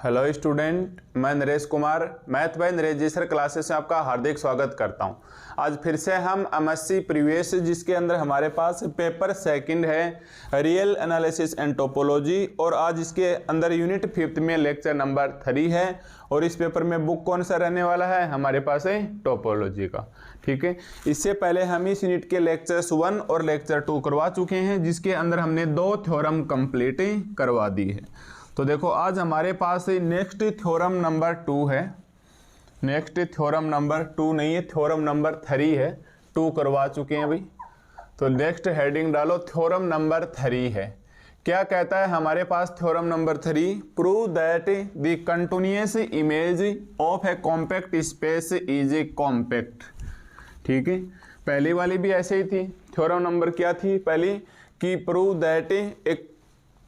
Hello student, मैं Naresh Kumar math by Naresh ji sir classes में आपका हार्दिक स्वागत करता हूं। आज फिर से हम एमएससी प्रीवियस जिसके अंदर हमारे पास पेपर सेकंड है रियल एनालिसिस एंड टोपोलॉजी, और आज इसके अंदर यूनिट 5 में लेक्चर नंबर 3 है। और इस पेपर में बुक कौन सा रहने वाला है? हमारे पास है टोपोलॉजी का। ठीक है, इससे पहले हम इस यूनिट के लेक्चर्स 1 और लेक्चर 2 करवा चुके हैं, जिसके अंदर हमने 2 थ्योरम कंप्लीट करवा दी है। तो देखो आज हमारे पास नेक्स्ट थ्योरम नंबर 2 है। नेक्स्ट थ्योरम नंबर 2 नहीं है, थ्योरम नंबर 3 है। 2 करवा चुके हैं भाई। तो नेक्स्ट हेडिंग डालो, थ्योरम नंबर 3 है। क्या कहता है हमारे पास theorem number 3? Prove that the continuous image of a compact space is compact. ठीक है, पहली वाली भी ऐसे ही थी। थ्योरम नंबर क्या थी पहली? कि प्रूव दैट एक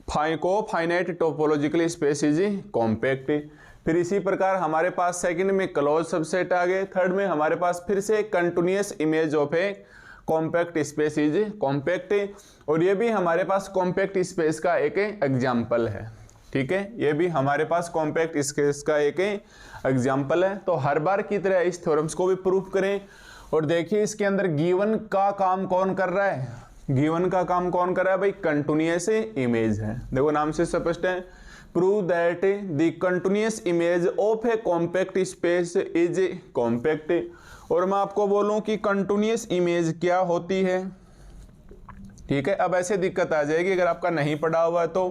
finite topological space is compact. फिर इसी प्रकार हमारे पास सेकंड में क्लोज सबसेट आ गए। थर्ड में हमारे पास फिर से continuous image of a compact space is compact, और ये भी हमारे पास कॉम्पैक्ट स्पेस का एक एग्जाम्पल है। ठीक है, ये भी हमारे पास कॉम्पैक्ट स्पेस का एक एग्जाम्पल है। तो हर बार की तरह इस थ्योरम्स को भी प्रूफ करें। और देखिए इसके अंदर गिवन का काम कौन कर रहा है? गिवन का काम कौन कर रहा है भाई? कंटिन्यूअस इमेज है। देखो नाम से स्पष्ट है। Prove that the continuous image of a compact space is compact. और मैं आपको बोलूं कि कंटिन्यूअस इमेज क्या होती है। ठीक है, अब ऐसे दिक्कत आ जाएगी अगर आपका नहीं पढ़ा हुआ है तो।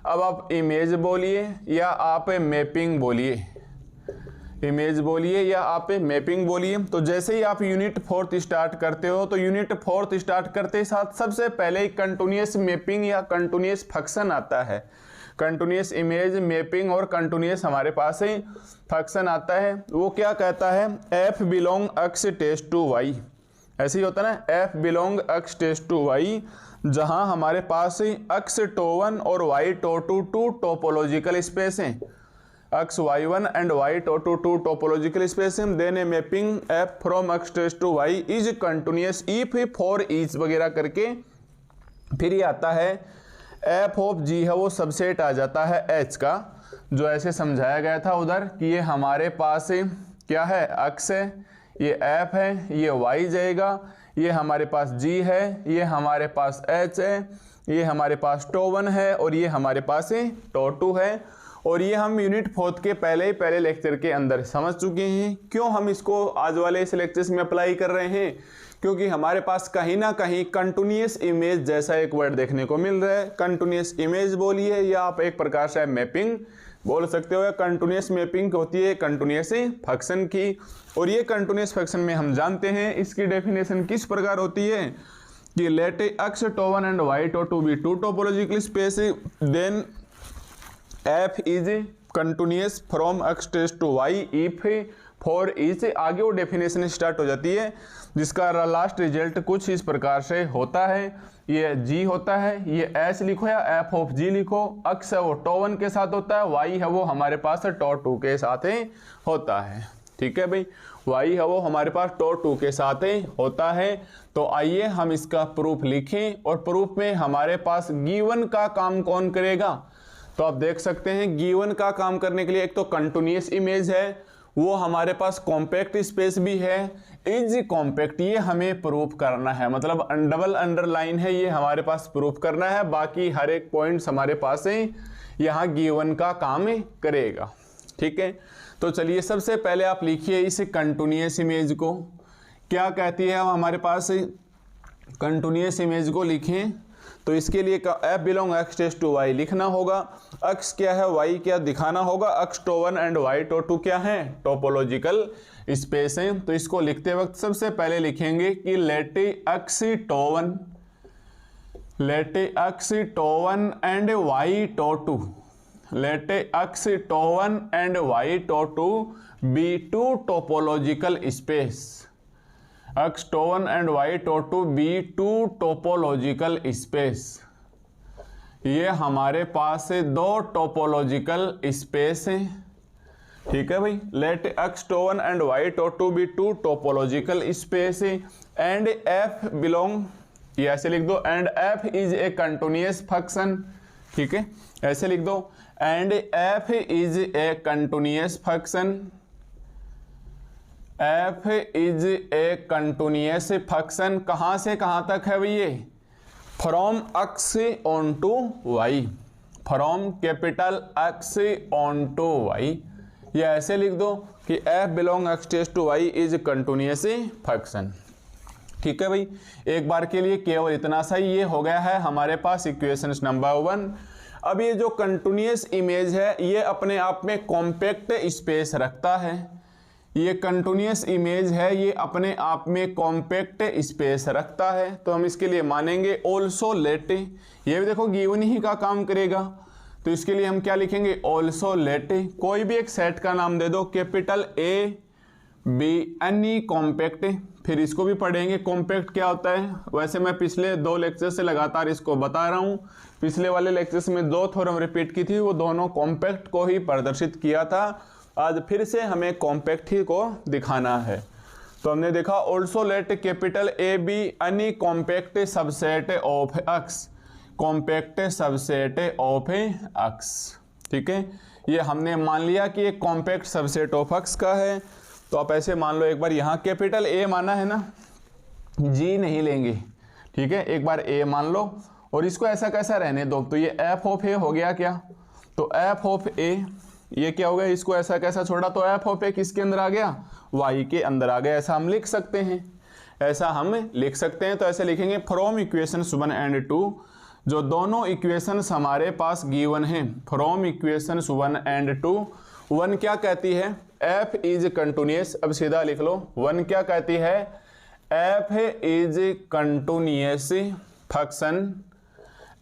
अब आप इमेज बोलिए या आप मैपिंग बोलिए, इमेज बोलिए या आप मैपिंग बोलिए। तो जैसे ही आप यूनिट 4 स्टार्ट करते हो तो यूनिट 4 स्टार्ट करते साथ सबसे पहले ही कंटिन्यूअस मैपिंग या कंटिन्यूअस फंक्शन आता है। कंटिन्यूअस इमेज, मैपिंग और कंटिन्यूअस हमारे पास ही फंक्शन आता है। वो क्या कहता है? F belong X test to Y. ऐसे ही होता है ना, F belong X test to Y, जहां हमारे पास एक्स टो1 और वाई टो2 टू टोपोलॉजिकल स्पेस है। x y1 and y to topological space, then a mapping f from x to y is continuous if for each वगैरह करके फिर ये आता है f of g है, वो सबसेट आ जाता है h का, जो ऐसे समझाया गया था उधर कि ये हमारे पास क्या है? x है, ये f है, ये y जाएगा, ये हमारे पास g है, ये हमारे पास h है, ये हमारे पास टो1 है और ये हमारे पास टो2 है। और ये हम यूनिट 4 के पहले लेक्चर के अंदर समझ चुके हैं। क्यों हम इसको आज वाले इस लेक्चर्स में अप्लाई कर रहे हैं? क्योंकि हमारे पास कहीं ना कहीं कंटिन्यूअस इमेज जैसा एक वर्ड देखने को मिल रहा है। कंटिन्यूअस इमेज बोलिए या आप एक प्रकार से मैपिंग बोल सकते हो। या कंटिन्यूअस मैपिंग होती है कंटिन्यूअस फंक्शन की, और ये कंटिन्यूअस फंक्शन में हम जानते हैं इसकी डेफिनेशन किस प्रकार होती है कि let X tau one and Y tau two be two topological space, then f is continuous from x test to y if for each, आगे वो डेफिनेशन स्टार्ट हो जाती है, जिसका लास्ट रिजल्ट कुछ इस प्रकार से होता है। ये g होता है, ये h लिखो या f ऑफ g लिखो। x है वो टो1 के साथ होता है, y है वो हमारे पास टो2 के साथ होता है। ठीक है भाई, y है वो हमारे पास टो2 के साथ होता है। तो आइए हम इसका प्रूफ लिखें, और प्रूफ में हमारे पास गिवन का काम कौन करेगा? तो आप देख सकते हैं गिवन का काम करने के लिए एक तो कंटिन्यूअस इमेज है, वो हमारे पास कॉम्पैक्ट स्पेस भी है, इज कॉम्पैक्ट, ये हमें प्रूफ करना है। मतलब डबल अंडरलाइन है, ये हमारे पास प्रूफ करना है। बाकी हर एक पॉइंट्स हमारे पास है, यहाँ गिवन का काम करेगा। ठीक है, तो चलिए सबसे पहले आप लिखिए इस कंटिन्यूअस इमेज को। क्या कहती है हमारे पास? कंटिन्यूअस इमेज को लिखें तो इसके लिए f belong x test to y लिखना होगा। x क्या है, y क्या दिखाना होगा। x टो1 एंड y टो2 क्या है? टोपोलॉजिकल स्पेस है। तो इसको लिखते वक्त सबसे पहले लिखेंगे कि let x tau one and y tau two, let x tau one and y tau two be two topological space. x tau one and y tau two be two topological space. ये हमारे पास से 2 टोपोलॉजिकल स्पेस है। ठीक है भाई, let x tau one and y tau two be two topological space and f belong, ये ऐसे लिख दो, and f is a continuous function. ठीक है, ऐसे लिख दो। And F is a continuous function, F is a continuous function कहां से कहां तक है भैया, from X onto Y, from capital X onto Y. ये ऐसे लिख दो कि f belong x test to y is continuous function. ठीक है भाई, एक बार के लिए केवल इतना सा ही ये हो गया है हमारे पास इक्वेशन नंबर 1। अब ये जो कंटिन्यूअस इमेज है ये अपने आप में कॉम्पैक्ट स्पेस रखता है, ये कंटिन्यूअस इमेज है ये अपने आप में कॉम्पैक्ट स्पेस रखता है, तो हम इसके लिए मानेंगे ऑल्सो लेट, ये भी देखो गिवन ही का काम करेगा, तो इसके लिए हम क्या लिखेंगे, ऑल्सो लेट कोई भी एक सेट का नाम दे दो, capital A be any compact, फिर इसको भी पढ़ेंगे कॉम्पैक्ट क्या होता है। वैसे मैं पिछले 2 लेक्चर से लगातार इसको बता रहा हूँ, पिछले वाले लेक्चर्स में 2 थ्योरम रिपीट की थी, वो दोनों कॉम्पैक्ट को ही प्रदर्शित किया था, आज फिर से हमें कॉम्पैक्ट ही को दिखाना है। तो हमने देखा also let capital A be any compact subset of x, compact subset of x. ठीक है, ये हमने मान लिया कि एक कॉम्पैक्ट सबसेट ऑफ एक्स का है, तो आप ऐसे मान लो, एक बार यहाँ कैपिटल ए माना है ना, जी नहीं लेंगे, ठीक है, एक बार ए मान लो और इसको ऐसा कैसा रहने दो, तो ये एफ ऑफ ए हो गया क्या, तो एफ ऑफ ए ये क्या हो गया, इसको ऐसा कैसा छोड़ा, तो एफ ऑफ ए किसके अंदर आ गया, वाई के अंदर आ गया, ऐसा हम लिख सकते हैं, ऐसा हम लिख सकते हैं। तो ऐसे लिखेंगे फ्रॉम इक्वेशन 1 एंड 2, जो दोनों इक्वेशंस हमारे पास गिवन हैं, फ्रॉम इक्वेशन 1 एंड 2, 1 क्या कहती है, f इज कंटिन्यूअस, अब सीधा लिख लो, 1 क्या कहती है, f is continuous function,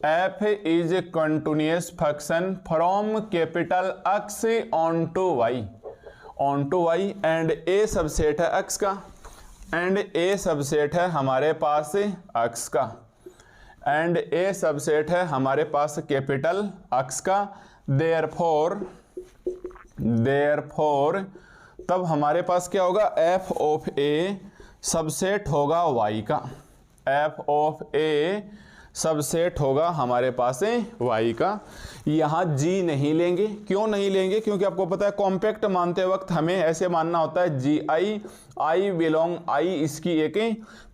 f is continuous function from capital x on to y and a subset है x का, एंड a सबसेट है हमारे पास x का, एंड a सबसेट है हमारे पास कैपिटल x का, देयरफॉर तब हमारे पास क्या होगा, f ऑफ a सबसेट होगा y का, f ऑफ a सबसेट होगा हमारे पास y का। यहाँ g नहीं लेंगे, क्यों नहीं लेंगे, क्योंकि आपको पता है कॉम्पैक्ट मानते वक्त हमें ऐसे मानना होता है जी आई बिलोंग आई, इसकी एक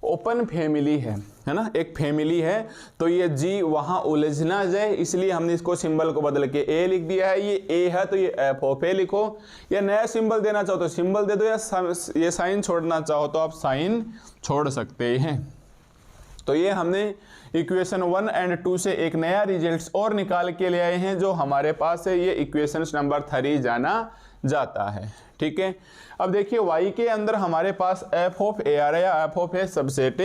ओपन फैमिली है ना, एक फैमिली है, तो ये जी वहाँ उलझ ना जाए, इसलिए हमने इसको सिंबल को बदल के ए लिख दिया है, ये ए है तो ये एफ ऑफ ए लिखो, या नया सिंबल देना चाहो तो सिंबल दे दो, या ये साइन छोड़ना चाहो तो आप साइन छोड़ सकते हैं। तो ये हमने इक्वेशन 1 एंड 2 से एक नया रिजल्ट्स और निकाल के ले आए हैं, जो हमारे पास है ये इक्वेशन नंबर 3 जाना जाता है। ठीक है, अब देखिए y के अंदर हमारे पास f ऑफ a आ रहा है, या f of a subset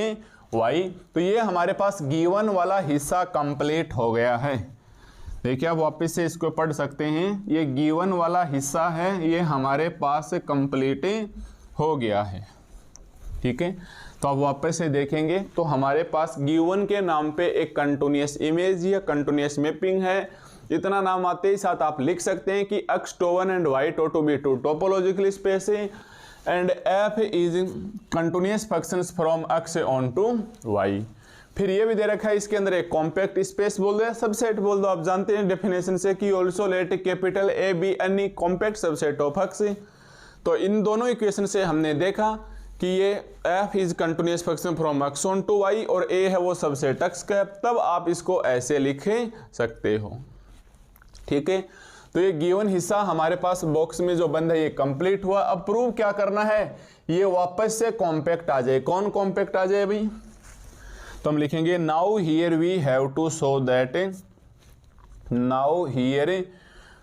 y, तो ये हमारे पास गिवन वाला हिस्सा कंप्लीट हो गया है। देखिए आप वापस से इसको पढ़ सकते हैं, ये गिवन वाला हिस्सा है, ये हमारे पास कंप्लीट हो गया है। ठीक है, तो आप वापस से देखेंगे तो हमारे पास गिवन के नाम पे एक कंटिन्यूअस इमेज या कंटिन्यूअस मैपिंग है, इतना नाम आते ही साथ आप लिख सकते हैं कि x to 1 and y to 2 be 2 topological space है, and f is continuous functions from x on to y। फिर ये भी दे रखा है इसके अंदर एक कॉम्पैक्ट स्पेस बोल दो या सबसेट बोल दो, आप जानते हैं डेफिनेशन से कि also let capital A be any compact subset of x। तो इन दोनों इक्वेशन से हमने देखा कि ये f is continuous function from x on to y और a है वो सबसेट x का, तब आप इसको ऐसे लिख सकते हो। ठीक है, तो ये गिवन हिस्सा हमारे पास बॉक्स में जो बंद है ये कंप्लीट हुआ। अब प्रूव क्या करना है, ये वापस से कॉम्पैक्ट आ जाए, कौन कॉम्पैक्ट आ जाए भाई, तो हम लिखेंगे now here we have to show that, now here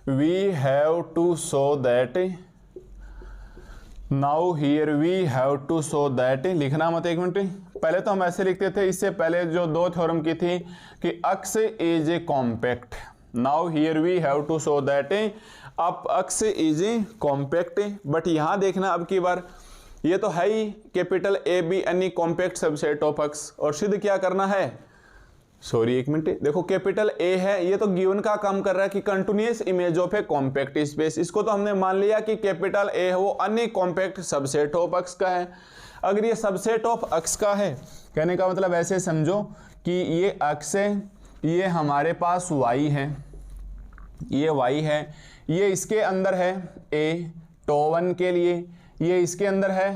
we have to show that, now here we have to show that, लिखना मत एक मिनट, पहले तो हम ऐसे लिखते थे, इससे पहले जो 2 थ्योरम की थी कि x is a compact, now here we have to show that अब x is a compact, but यहाँ देखना अब की बार ये तो है ही capital A be any compact subset of x, और सिद्ध क्या करना है, सॉरी एक मिनट, देखो कैपिटल ए है, ये तो गिवन का काम कर रहा है कि continuous image of a compact space, इसको तो हमने मान लिया कि कैपिटल ए है वो अन्य कॉम्पैक्ट सबसेट ऑफ x का है। अगर ये सबसेट ऑफ x का है, कहने का मतलब ऐसे समझो कि ये x है, ये हमारे पास y है, ये y है, ये इसके अंदर है a टो 1 के लिए, ये इसके अंदर है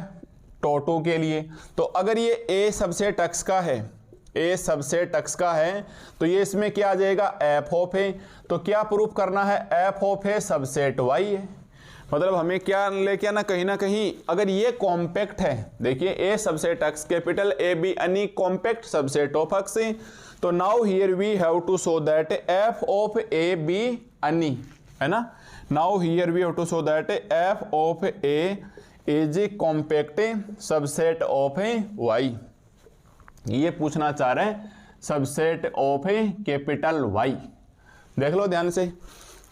टो 2 के लिए। तो अगर ये a सबसेट x का है, a सबसेट x का है, तो ये इसमें क्या आ जाएगा f ऑफ a। तो क्या प्रूफ करना है, f of a subset y है। मतलब हमें क्या लेके आना, कहीं ना कहीं अगर ये कॉम्पैक्ट है, देखिए a subset x capital A be any compact subset of x, तो now here we have to show that f of a be any, है ना। Now here we have to show that f of a is compact subset of y। ये पूछना चाह रहे हैं subset of capital Y। देख लो ध्यान से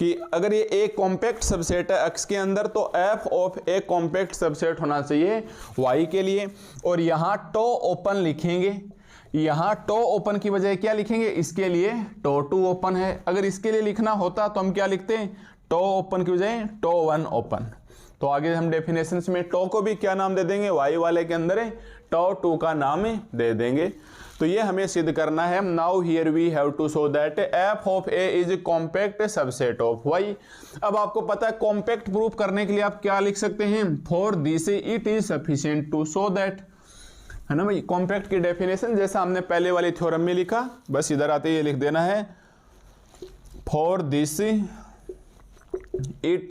कि अगर ये एक कॉम्पैक्ट सबसेट है x के अंदर, तो f of a compact subset होना चाहिए y के लिए। और यहाँ टो ओपन लिखेंगे, यहाँ टो ओपन की बजाय क्या लिखेंगे, इसके लिए टो 2 ओपन है। अगर इसके लिए लिखना होता तो हम क्या लिखते हैं, टो ओपन की बजाय टो 1 ओपन। तो आगे हम डेफिनेशन में टो को भी क्या नाम दे देंगे, y वाले के अंदर टो 2 का नाम दे देंगे। तो ये हमें सिद्ध करना है। Now here we have to show that f of a is compact subset of y। अब आपको पता है कॉम्पैक्ट प्रूफ करने के लिए आप क्या लिख सकते हैं, for this it is sufficient to show that, है ना भाई। कॉम्पैक्ट की डेफिनेशन जैसा हमने पहले वाली थ्योरम में लिखा, बस इधर आते ये लिख देना है, for this it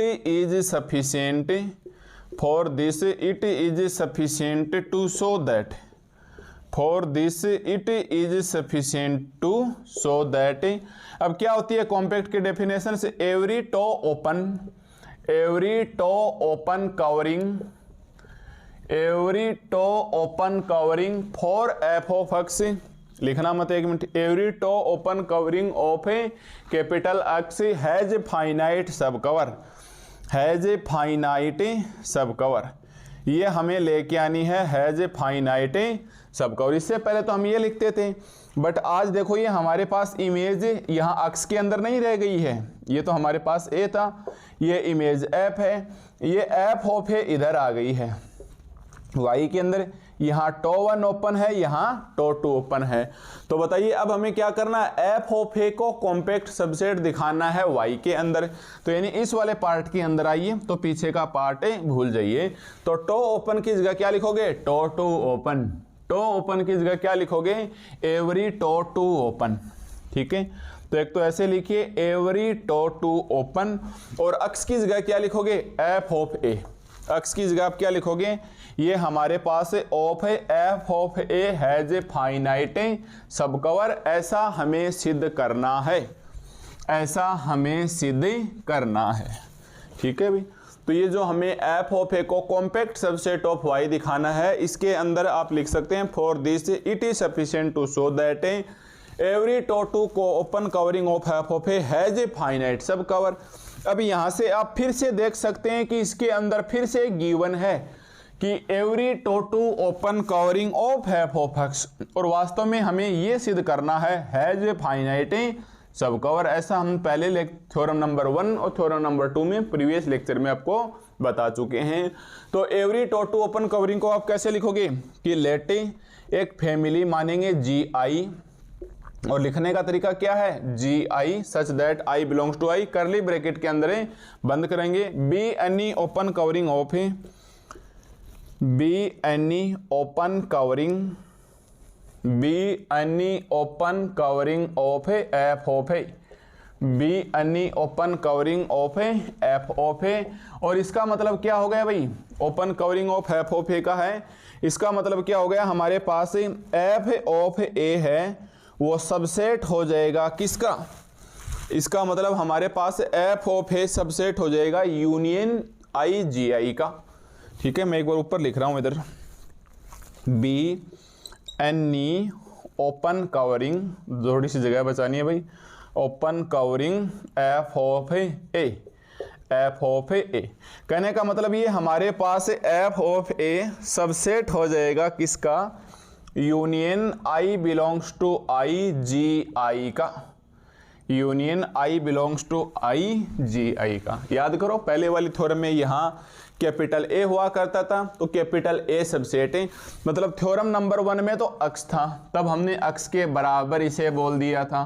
is sufficient, for this it is sufficient to show that, for this it is sufficient to show that. अब क्या होती है कॉम्पैक्ट के डेफिनेशन से, every tau open, every tau open covering, every tau open covering for f of x, लिखना मत एक मिनट, every tau open covering of a capital x has finite subcover, has a finite subcover. ये हमें लेके आनी है has a finite सब कवर। इससे पहले तो हम ये लिखते थे, बट आज देखो ये हमारे पास इमेज यहाँ x के अंदर नहीं रह गई है, ये तो हमारे पास a था, ये इमेज f है, ये f ऑफ है इधर आ गई है y के अंदर। यहाँ टो 1 ओपन है, यहाँ टो 2 ओपन है। तो बताइए अब हमें क्या करना है, f ऑफ a को कॉम्पैक्ट सबसेट दिखाना है y के अंदर। तो यानी इस वाले पार्ट के अंदर आइए, तो पीछे का पार्ट भूल जाइए। तो टो ओपन की जगह क्या लिखोगे, टो 2 ओपन, टो ओपन की जगह क्या लिखोगे, एवरी टो 2 ओपन, ठीक है। तो एक तो ऐसे लिखिए एवरी टो 2 ओपन, और x की जगह क्या लिखोगे, f ऑफ a, x की जगह आप क्या लिखोगे, ये हमारे पास ऑफ है f of a has a finite subcover. ऐसा हमें सिद्ध करना है, ऐसा हमें सिद्ध करना है, ठीक है भाई। तो ये जो हमें f ऑफ a को कॉम्पैक्ट सबसेट ऑफ y दिखाना है, इसके अंदर आप लिख सकते हैं for this it is sufficient to show that every tau 2 को open covering of f of a has a finite subcover. अब यहाँ से आप फिर से देख सकते हैं कि इसके अंदर फिर से गिवन है कि every tau 2 open covering of f of x, और वास्तव में हमें ये सिद्ध करना है has a finite subcover. ऐसा हम पहले थ्योरम नंबर 1 और थ्योरम नंबर 2 में प्रीवियस लेक्चर में आपको बता चुके हैं। तो एवरी टो 2 ओपन कवरिंग को आप कैसे लिखोगे कि लेट एक फैमिली मानेंगे GI, और लिखने का तरीका क्या है, GI such that I belongs to I, curly bracket के अंदर बंद करेंगे, be any open covering of, be any open covering, be any open covering of f of a, be any open covering of f of a। और इसका मतलब क्या हो गया भाई, open covering of f of a का है, इसका मतलब क्या हो गया, हमारे पास f ऑफ a है वो सबसेट हो जाएगा किसका, इसका मतलब हमारे पास f ऑफ a सबसेट हो जाएगा यूनियन IGI का, ठीक है। मैं एक बार ऊपर लिख रहा हूं इधर, बी एनी ओपन कवरिंग, थोड़ी सी जगह बचानी है भाई, open covering f of a, f of a। कहने का मतलब ये हमारे पास f ऑफ a सबसेट हो जाएगा किसका, union I belongs to IGI का, union I belongs to IGI का। याद करो पहले वाली थ्योरम में यहाँ कैपिटल A हुआ करता था, तो कैपिटल A सबसेट है, मतलब थ्योरम नंबर 1 में तो x था, तब हमने x के बराबर इसे बोल दिया था,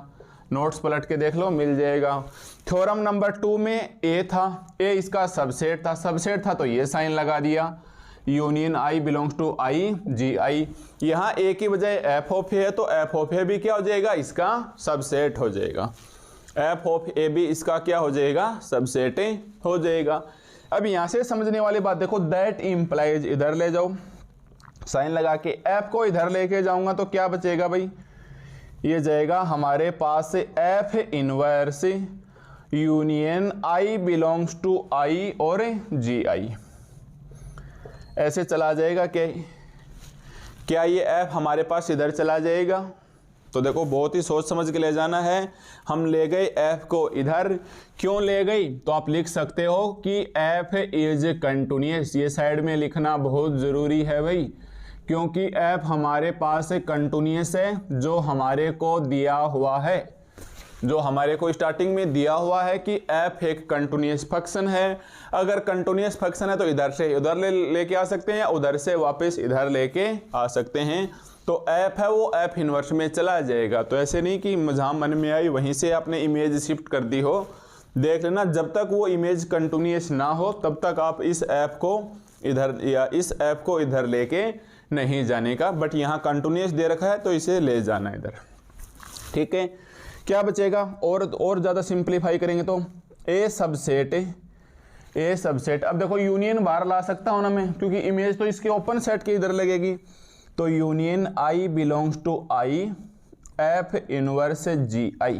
नोट्स पलट के देख लो, मिल जाएगा। थ्योरम नंबर 2 में ए था, ए इसका सबसेट था तो ये साइन लगा दिया, यूनियन आई बिलोंग्स टू आई जी आई। यहाँ ए की बजाय एफ ऑफ ए है तो एफ ऑफ ए भी क्या हो जाएगा, इसका सबसेट हो जाएगा। एफ ऑफ ए भी इसका क्या हो जाएगा, सबसेट हो जाएगा। अब यहाँ से समझने वाली बात देखो, दैट इम्प्लाइज, इधर ले जाओ साइन लगा के, एफ को इधर लेके जाऊंगा तो क्या बचेगा भाई, ये जाएगा हमारे पास F inverse union I belongs to I और जी आई, ऐसे चला जाएगा। क्या ये एफ हमारे पास इधर चला जाएगा? तो देखो बहुत ही सोच समझ के ले जाना है। हम ले गए एफ को इधर, क्यों ले गई, तो आप लिख सकते हो कि एफ इज कंटिन्यूअस, ये साइड में लिखना बहुत ज़रूरी है भाई, क्योंकि एफ हमारे पास कंटिन्यूअस है, जो हमारे को दिया हुआ है, जो हमारे को स्टार्टिंग में दिया हुआ है कि एफ एक कंटिन्यूअस फंक्शन है। अगर कंटिन्यूअस फंक्शन है तो इधर से उधर लेके आ सकते हैं या उधर से वापस इधर लेके आ सकते हैं। तो एफ है वो एफ इनवर्स में चला जाएगा। तो ऐसे नहीं कि जहाँ मन में आई वहीं से आपने इमेज शिफ्ट कर दी हो, देख लेना जब तक वो इमेज कंटिन्यूअस ना हो तब तक आप इस एफ को इधर या इस एफ को इधर लेके नहीं जाने का। बट यहाँ कंटिन्यूअस दे रखा है तो इसे ले जाना इधर, ठीक है। क्या बचेगा, और ज़्यादा सिंप्लीफाई करेंगे तो ए सबसेट, अब देखो यूनियन बाहर ला सकता हूँ ना मैं, क्योंकि इमेज तो इसके ओपन सेट के इधर लगेगी। तो union I belongs to I F inverse G I,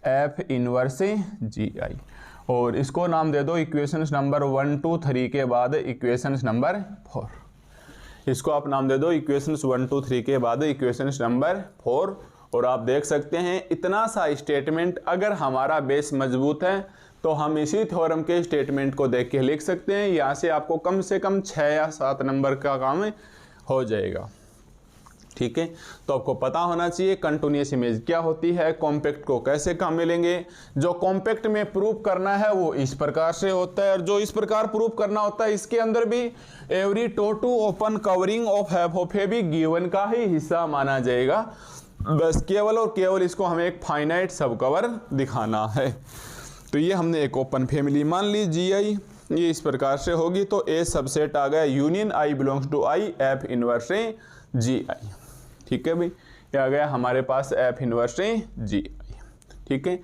F inverse G I, और इसको नाम दे दो इक्वेशंस नंबर 1 2 3 के बाद इक्वेशंस नंबर 4। इसको आप नाम दे दो इक्वेशंस 1 2 3 के बाद इक्वेशंस नंबर 4। और आप देख सकते हैं इतना सा स्टेटमेंट, अगर हमारा बेस मजबूत है तो हम इसी थ्योरम के स्टेटमेंट को देख के लिख सकते हैं। यहाँ से आपको कम से कम 6 या 7 नंबर का काम हो जाएगा, ठीक है। तो आपको पता होना चाहिए कंटिन्यूअस इमेज क्या होती है, कॉम्पैक्ट को कैसे काम मिलेंगे। जो कॉम्पैक्ट में प्रूव करना है वो इस प्रकार से होता है, और जो इस प्रकार प्रूव करना होता है इसके अंदर भी every tau two open covering of F of A भी गिवन का ही हिस्सा माना जाएगा। बस केवल और केवल इसको हमें एक फाइनाइट सब कवर दिखाना है। तो ये हमने एक ओपन फैमिली मान ली जी आई, ये इस प्रकार से होगी। तो ए सबसेट आ गया union I belongs to I F inverse G I, ठीक है भाई। ये आ गया हमारे पास एफ इनवर्स जी आई, ठीक है।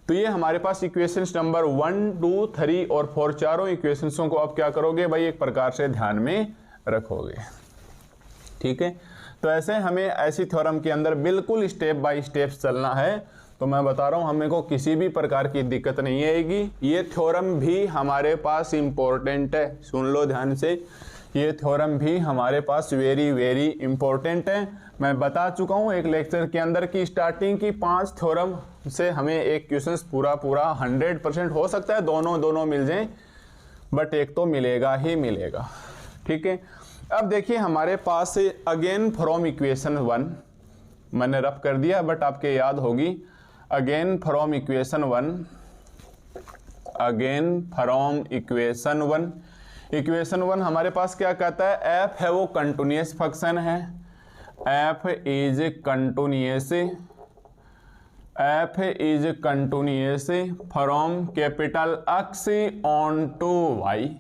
तो ये हमारे पास इक्वेशंस नंबर 1 2 3 और 4 चारों इक्वेशंसों को आप क्या करोगे भाई, एक प्रकार से ध्यान में रखोगे, ठीक है। तो ऐसे हमें ऐसी थ्योरम के अंदर बिल्कुल स्टेप बाय स्टेप चलना है। तो मैं बता रहा हूँ हमें को किसी भी प्रकार की दिक्कत नहीं आएगी। ये थ्योरम भी हमारे पास इम्पोर्टेंट है, सुन लो ध्यान से, ये थ्योरम भी हमारे पास वेरी वेरी इंपॉर्टेंट है। मैं बता चुका हूँ एक लेक्चर के अंदर की स्टार्टिंग की 5 थ्योरम से हमें एक क्वेश्चन पूरा 100% हो सकता है दोनों मिल जाएं, बट एक तो मिलेगा ही मिलेगा, ठीक है। अब देखिए हमारे पास अगेन फ्रॉम इक्वेशन 1 मैंने रफ कर दिया बट आपके याद होगी। Again from equation 1, again from equation 1, equation 1 हमारे पास क्या कहता है, एफ है वो कंटिन्यूअस फंक्शन है, F is continuous, F is continuous from capital X onto Y.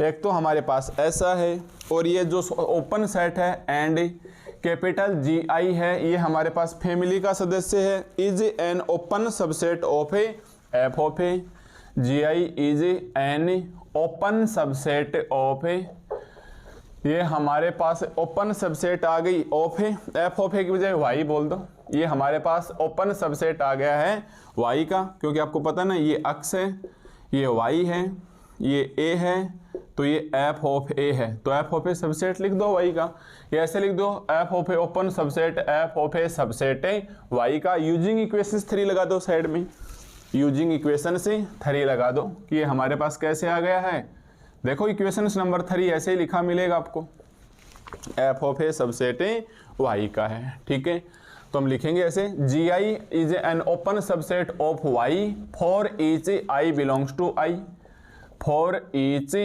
एक तो हमारे पास ऐसा है, और ये जो ओपन सेट है एंड कैपिटल जी आई है, ये हमारे पास फैमिली का सदस्य है, is an open subset of F of A, ji I is an open subset of A, ये हमारे पास ओपन सबसेट आ गई of A, F of A की बजाय वाई बोल दो, ये हमारे पास ओपन सबसेट आ गया है वाई का, क्योंकि आपको पता ना ये एक्स है, ये वाई है, ये ए है, तो ये एफ ऑफ ए है, तो एफ ऑफ ए सबसेट लिख दो वाई का। ये ऐसे लिख दो F of A open subset F of A subset है वाई का। यूजिंग इक्वेशन 3 लगा दो साइड में, यूजिंग इक्वेशन से 3 लगा दो कि ये हमारे पास कैसे आ गया है। देखो इक्वेशन नंबर 3 ऐसे ही लिखा मिलेगा आपको, F of A subset Y का है, ठीक है। तो हम लिखेंगे ऐसे, G I is an open subset of Y for each I belongs to I, for each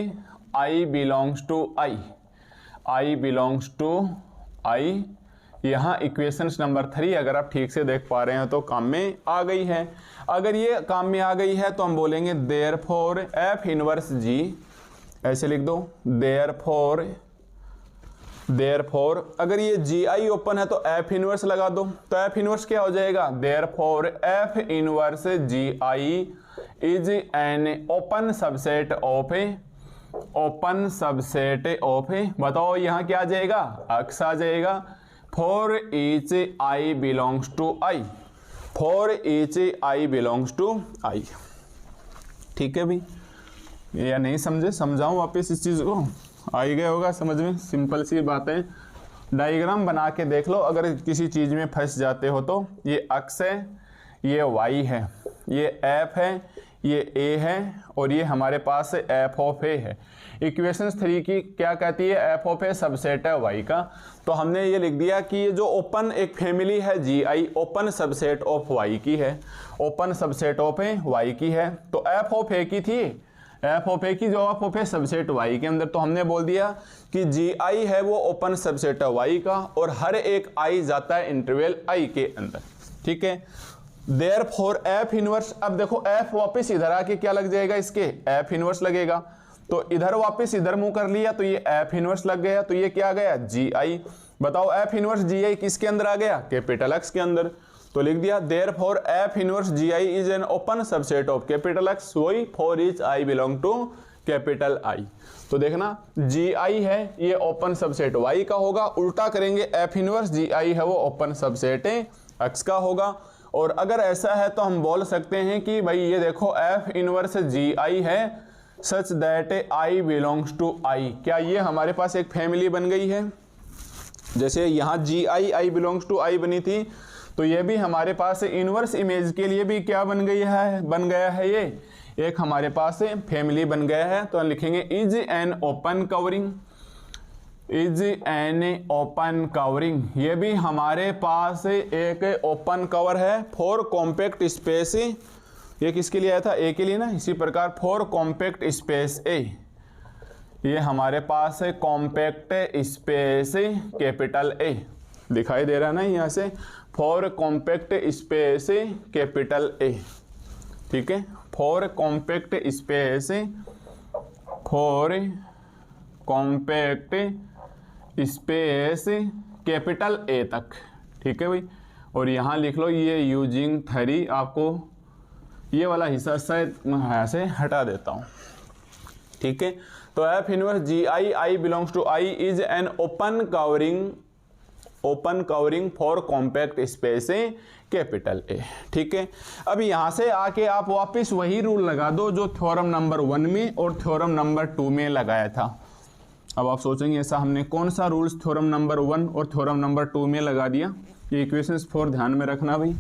I belongs to I, I belongs to I, यहाँ इक्वेशंस नंबर 3 अगर आप ठीक से देख पा रहे हो तो काम में आ गई है। अगर ये काम में आ गई है तो हम बोलेंगे देयरफॉर एफ इनवर्स जी, ऐसे लिख दो देयरफॉर अगर ये जी आई ओपन है तो एफ इनवर्स लगा दो, तो एफ इनवर्स क्या हो जाएगा, therefore F inverse G I is an open subset of बताओ यहाँ क्या आ जाएगा, अक्स आ जाएगा, for each I belongs to I. ठीक है भाई, या नहीं समझे, समझाऊं वापस इस चीज को, आ ही गया होगा समझ में, सिंपल सी बात है। डायग्राम बना के देख लो, अगर किसी चीज में फंस जाते हो तो ये अक्स है, ये वाई है, ये एफ है, ये ए है और ये हमारे पास एफ ऑफ ए है। इक्वेशन 3 की क्या कहती है, एफ ऑफ ए सबसेट है वाई का। तो हमने ये लिख दिया कि ये जो ओपन एक फैमिली है G I open subset of Y की है, ओपन सबसेट ऑफ वाई की है। तो एफ ऑफ ए की थी, एफ ऑफ ए की जो F of A subset Y के अंदर, तो हमने बोल दिया कि जी आई है वो ओपन सबसेट है वाई का और हर एक आई जाता है इंटरवल आई के अंदर। ठीक है, देयरफॉर एफ इनवर्स, अब देखो एफ वापस इधर आके क्या लग जाएगा, इसके एफ इनवर्स लगेगा, तो इधर वापस इधर मुंह कर लिया तो ये एफ इनवर्स लग गया, तो ये क्या आ गया जी आई। बताओ एफ इनवर्स जी आई किसके अंदर आ गया, कैपिटल एक्स के अंदर। तो लिख दिया therefore F inverse G I is an open subset of capital X, वही for each I belong to capital I. तो देखना जी आई है ये ओपन सबसेट वाई का होगा, उल्टा करेंगे एफ इनवर्स जी आई है वो ओपन सबसेट एक्स का होगा। और अगर ऐसा है तो हम बोल सकते हैं कि भाई ये देखो एफ इनवर्स जी आई है such that I belongs to I, क्या ये हमारे पास एक फैमिली बन गई है। जैसे यहाँ जी आई बिलोंग्स टू आई बनी थी, तो ये भी हमारे पास इनवर्स इमेज के लिए भी क्या बन गया है ये एक हमारे पास फैमिली बन गया है। तो हम लिखेंगे इज एन ओपन कवरिंग, ये भी हमारे पास एक ओपन कवर है फॉर कॉम्पैक्ट स्पेस, ये किसके लिए आया था, ए के लिए ना। इसी प्रकार फॉर कॉम्पैक्ट स्पेस ए, ये हमारे पास है कॉम्पैक्ट स्पेस कैपिटल ए, दिखाई दे रहा है ना यहाँ से, for compact space capital A. ठीक है, फॉर कॉम्पैक्ट स्पेस कैपिटल ए तक। ठीक है भाई, और यहाँ लिख लो ये यूजिंग 3, आपको ये वाला हिस्सा शायद यहाँ से हटा देता हूँ। ठीक है, तो F inverse G I belongs to I is an open covering for compact space capital A. ठीक है, अब यहाँ से आके आप वापस वही रूल लगा दो जो थ्योरम नंबर 1 में और थ्योरम नंबर 2 में लगाया था। अब आप सोचेंगे ऐसा हमने कौन सा रूल्स थ्योरम नंबर 1 और थ्योरम नंबर 2 में लगा दिया, ये इक्वेशंस 4 ध्यान में रखना भाई।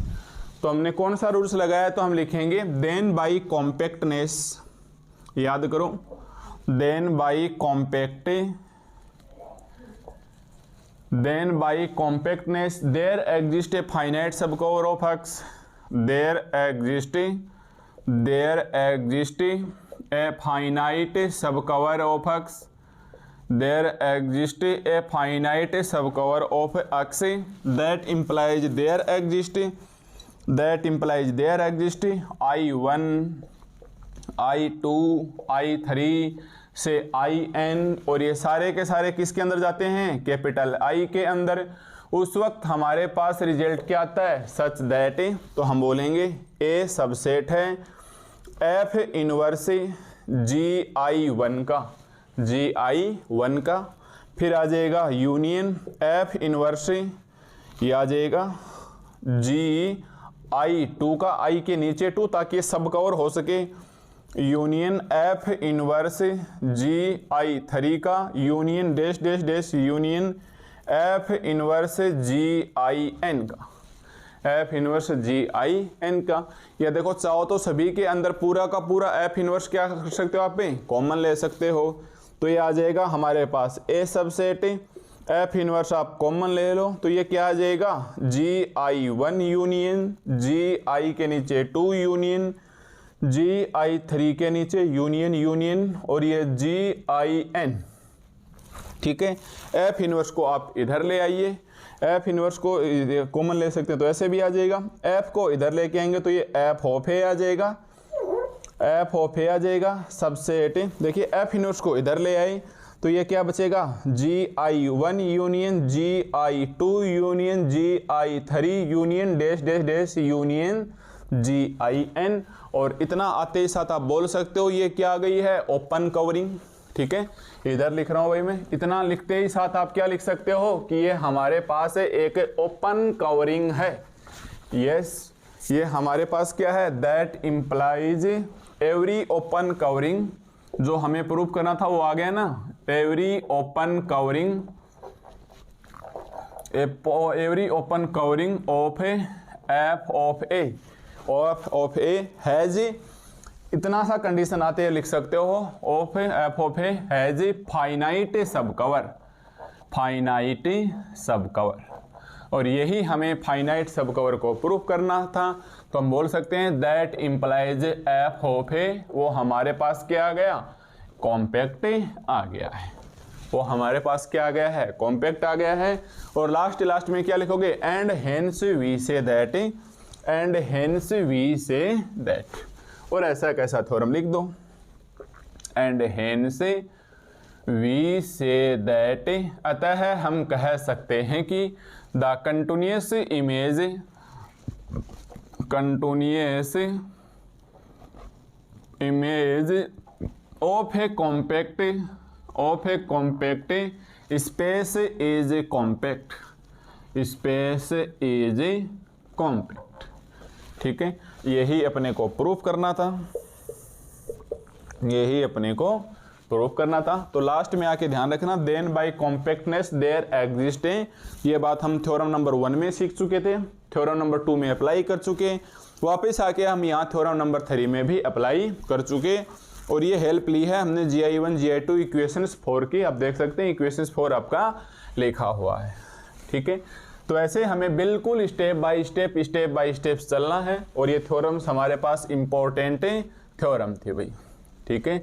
तो हमने कौन सा रूल्स लगाया, तो हम लिखेंगे देन बाई कॉम्पैक्टनेस, याद करो, then by compactness there exist a finite subcover of X, there exist a finite subcover of X, there exists a finite subcover of x that implies there exists I1 I2 I3 से IN, और ये सारे के सारे किसके अंदर जाते हैं, कैपिटल आई के अंदर। उस वक्त हमारे पास रिजल्ट क्या आता है, सच दैट, तो हम बोलेंगे ए सबसेट है एफ इनवर्स GI1 का, फिर आ जाएगा यूनियन एफ इनवर्स, ये आ जाएगा GI2 का, आई के नीचे 2 ताकि सब कवर हो सके, यूनियन एफ इनवर्स GI3 का, union dash dash dash union F inverse GIN का, एफ इनवर्स GIN का। या देखो चाहो तो सभी के अंदर पूरा का पूरा एफ इनवर्स क्या कर सकते हो, आप कॉमन ले सकते हो। तो ये आ जाएगा हमारे पास ए सबसेट, एफ इनवर्स आप कॉमन ले लो, तो ये क्या आ जाएगा GI1 यूनियन, GI के नीचे 2 यूनियन, GI3 के नीचे यूनियन, और ये GIN। ठीक है, एफ इनवर्स को आप इधर ले आइए, एफ इनवर्स को कॉमन ले सकते हैं तो ऐसे भी आ जाएगा। एफ को इधर लेके आएंगे तो ये एफ ऑफ ए आ जाएगा, एफ ऑफ ए आ जाएगा सबसेट। देखिए एफ इनवर्स को इधर ले आए तो ये क्या बचेगा, GI1 union GI2 union GI3 union dash dash dash union GIN। और इतना आते ही साथ आप बोल सकते हो ये क्या आ गई है, ओपन कवरिंग। ठीक है, इधर लिख रहा हूं भाई मैं, इतना लिखते ही साथ आप क्या लिख सकते हो कि ये हमारे पास एक ओपन कवरिंग है। यस, ये हमारे पास क्या है, that implies every open covering, जो हमें प्रूव करना था वो आ गया ना, every open covering, every open covering of F of A, of A has, इतना सा कंडीशन आते हैं लिख सकते हो, of F of A has finite सब कवर, फाइनाइट सब कवर। और यही हमें फाइनाइट सब कवर को प्रूव करना था, तो हम बोल सकते हैं दैट इम्प्लाइज एफ ऑफ ए, वो हमारे पास क्या आ गया, कॉम्पैक्ट आ गया है, वो हमारे पास क्या आ गया है, कॉम्पैक्ट आ गया है। और लास्ट में क्या लिखोगे, and hence we say that, and hence we say that, और ऐसा कैसा थ्योरम लिख दो, and hence we say that, अतः हम कह सकते हैं कि the continuous image, continuous image of a compact, of a compact space is compact, space is compact. ठीक है, यही अपने को प्रूफ करना था, यही अपने को प्रूफ करना था। तो लास्ट में आके ध्यान रखना, then by compactness there exist, ये बात हम थ्योरम नंबर 1 में सीख चुके थे, थ्योरम नंबर 2 में अप्लाई कर चुके, वापस आके हम यहाँ थ्योरम नंबर 3 में भी अप्लाई कर चुके। और ये हेल्प ली है हमने GI1 GI2 इक्वेशंस 4 की, आप देख सकते हैं इक्वेशंस 4 आपका लिखा हुआ है। ठीक है, तो ऐसे हमें बिल्कुल स्टेप बाय स्टेप चलना है। और ये थ्योरम्स हमारे पास इंपॉर्टेंट थ्योरम थे भाई। ठीक है,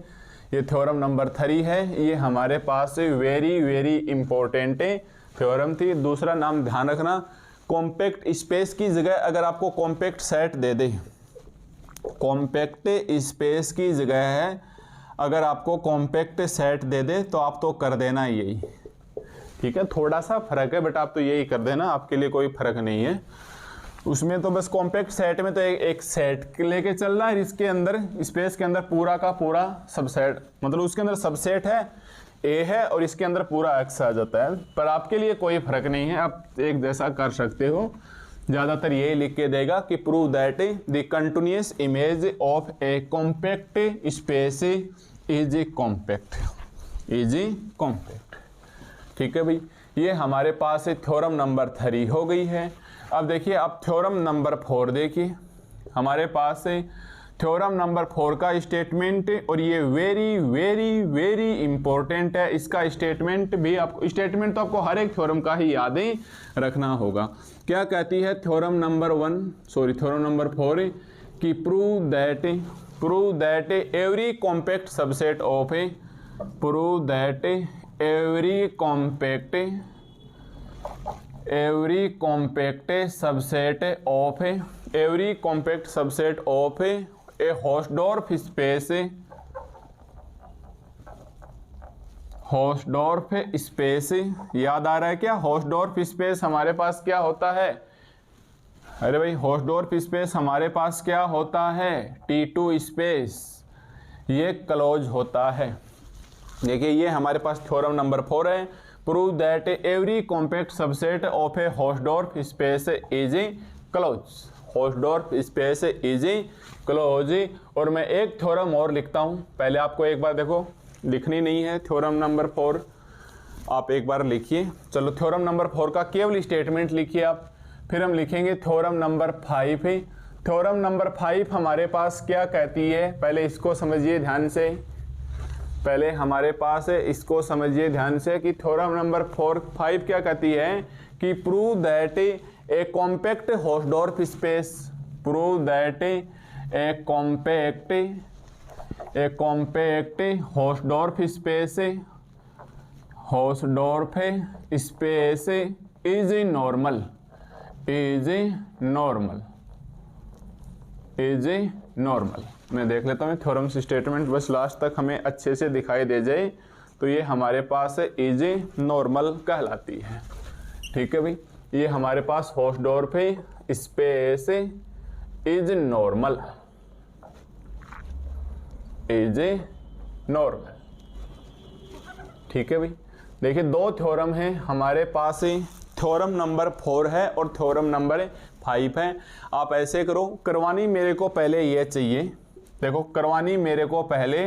ये थ्योरम नंबर 3 है, ये हमारे पास वेरी इंपॉर्टेंट थ्योरम थी। दूसरा नाम ध्यान रखना, कॉम्पैक्ट स्पेस की जगह अगर आपको कॉम्पैक्ट सेट दे दे, कॉम्पैक्ट स्पेस की जगह है अगर आपको कॉम्पैक्ट सेट दे दे तो आप तो कर देना यही। ठीक है, थोड़ा सा फर्क है बट आप तो यही कर देना, आपके लिए कोई फर्क नहीं है उसमें। तो बस कॉम्पैक्ट सेट में तो एक सेट लेके चलना है, इसके अंदर स्पेस के अंदर पूरा का पूरा सबसेट, मतलब उसके अंदर सबसेट है ए है और इसके अंदर पूरा एक्स आ जाता है। पर आपके लिए कोई फर्क नहीं है, आप एक जैसा कर सकते हो। ज़्यादातर यही लिख के देगा कि prove that the continuous image of a compact space is compact, is compact. ठीक है भाई, ये हमारे पास थ्योरम नंबर 3 हो गई है। अब देखिए, अब थ्योरम नंबर 4 देखिए, हमारे पास थ्योरम नंबर 4 का स्टेटमेंट, और ये वेरी इंपॉर्टेंट है। इसका स्टेटमेंट भी आपको, स्टेटमेंट तो आपको हर एक थ्योरम का ही याद ही रखना होगा। क्या कहती है थ्योरम नंबर 4 कि prove that every compact subset of a, prove that every compact subset of a, every compact subset of a Hausdorff space, Hausdorff space याद आ रहा है क्या? हॉस्डॉर्फ स्पेस हमारे पास क्या होता है? अरे भाई, हॉस्डॉर्फ स्पेस हमारे पास क्या होता है? T2 स्पेस, ये क्लोज होता है। देखिए, ये हमारे पास थ्योरम नंबर 4 है, prove that every compact subset of a Hausdorff space is close, Hausdorff space is close. और मैं एक थ्योरम और लिखता हूं, पहले आपको एक बार देखो, लिखनी नहीं है थ्योरम नंबर 4, आप एक बार लिखिए। चलो, थ्योरम नंबर 4 का केवल स्टेटमेंट लिखिए आप, फिर हम लिखेंगे थ्योरम नंबर 5 है। थ्योरम नंबर 5 हमारे पास क्या कहती है, पहले इसको समझिए ध्यान से, पहले हमारे पास इसको समझिए ध्यान से कि थ्योरम नंबर 5 क्या कहती है कि prove that a compact Hausdorff space, prove that a compact Hausdorff space, Hausdorff space is normal, is normal, is normal. मैं देख लेता हूँ थ्योरम स्टेटमेंट, बस लास्ट तक हमें अच्छे से दिखाई दे जाए। तो ये हमारे पास इज नॉर्मल कहलाती है। ठीक है भाई, ये हमारे पास Hausdorff space is normal, is normal. ठीक है भाई, देखिए दो थ्योरम है हमारे पास, थ्योरम नंबर 4 है और थ्योरम नंबर 5 है। आप ऐसे करो, करवानी मेरे को पहले ये चाहिए, देखो करवानी मेरे को पहले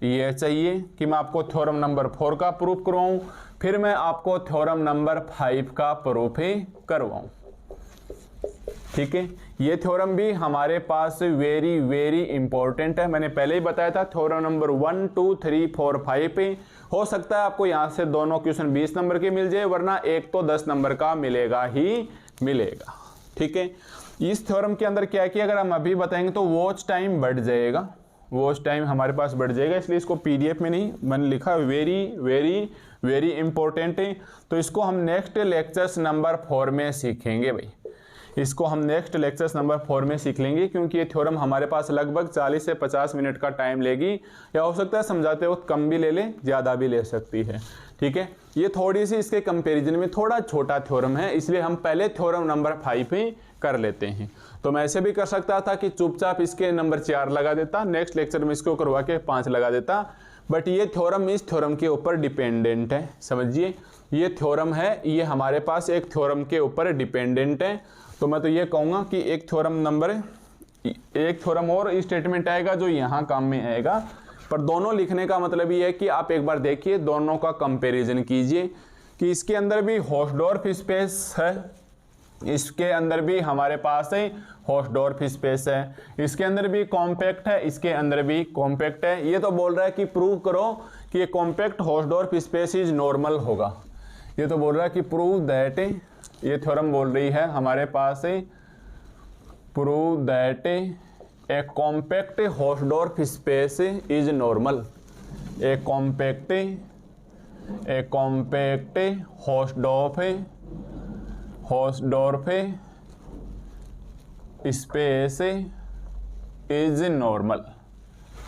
ये चाहिए कि मैं आपको थ्योरम नंबर 4 का प्रूफ करवाऊं, फिर मैं आपको थ्योरम नंबर 5 का प्रूफ ही करवाऊं। ठीक है, ये थ्योरम भी हमारे पास वेरी वेरी इंपॉर्टेंट है। मैंने पहले ही बताया था थ्योरम नंबर 1 2 3 4 5 हो सकता है आपको यहाँ से दोनों क्वेश्चन 20 नंबर के मिल जाए, वरना एक तो 10 नंबर का मिलेगा ही मिलेगा। ठीक है, इस थ्योरम के अंदर क्या किया, अगर हम अभी बताएंगे तो वॉच टाइम बढ़ जाएगा, वॉच टाइम हमारे पास बढ़ जाएगा, इसलिए इसको पीडीएफ में नहीं मैंने लिखा, वेरी वेरी वेरी इंपॉर्टेंट है। तो इसको हम नेक्स्ट लेक्चर्स नंबर 4 में सीखेंगे भाई, इसको हम नेक्स्ट लेक्चर्स नंबर 4 में सीख लेंगे, क्योंकि ये थ्योरम हमारे पास लगभग 40 से 50 मिनट का टाइम लेगी, या हो सकता है समझाते वक्त कम भी ले ले, ज़्यादा भी ले सकती है। ठीक है, ये थोड़ी सी इसके कंपैरिजन में थोड़ा छोटा थ्योरम है, इसलिए हम पहले थ्योरम नंबर 5 ही कर लेते हैं। तो मैं ऐसे भी कर सकता था कि चुपचाप इसके नंबर 4 लगा देता, नेक्स्ट लेक्चर में इसको करवा के 5 लगा देता, बट ये थ्योरम इस थ्योरम के ऊपर डिपेंडेंट है। समझिए, ये थ्योरम है, ये हमारे पास एक थ्योरम के ऊपर डिपेंडेंट है। तो मैं तो ये कहूँगा कि एक थ्योरम और स्टेटमेंट आएगा जो यहाँ काम में आएगा, पर दोनों लिखने का मतलब ये है कि आप एक बार देखिए, दोनों का कंपैरिजन कीजिए कि इसके अंदर भी होस्टडॉर्फ स्पेस है, इसके अंदर भी हमारे पास है होस्टडॉर्फ स्पेस है, इसके अंदर भी कॉम्पैक्ट है, इसके अंदर भी कॉम्पैक्ट है। ये तो बोल रहा है कि प्रूव करो कि ये compact Hausdorff space is normal होगा, ये तो बोल रहा है कि प्रूव दैट, ये थ्योरम बोल रही है हमारे पास है prove that a compact Hausdorff space is normal, a compact Hausdorff space is normal,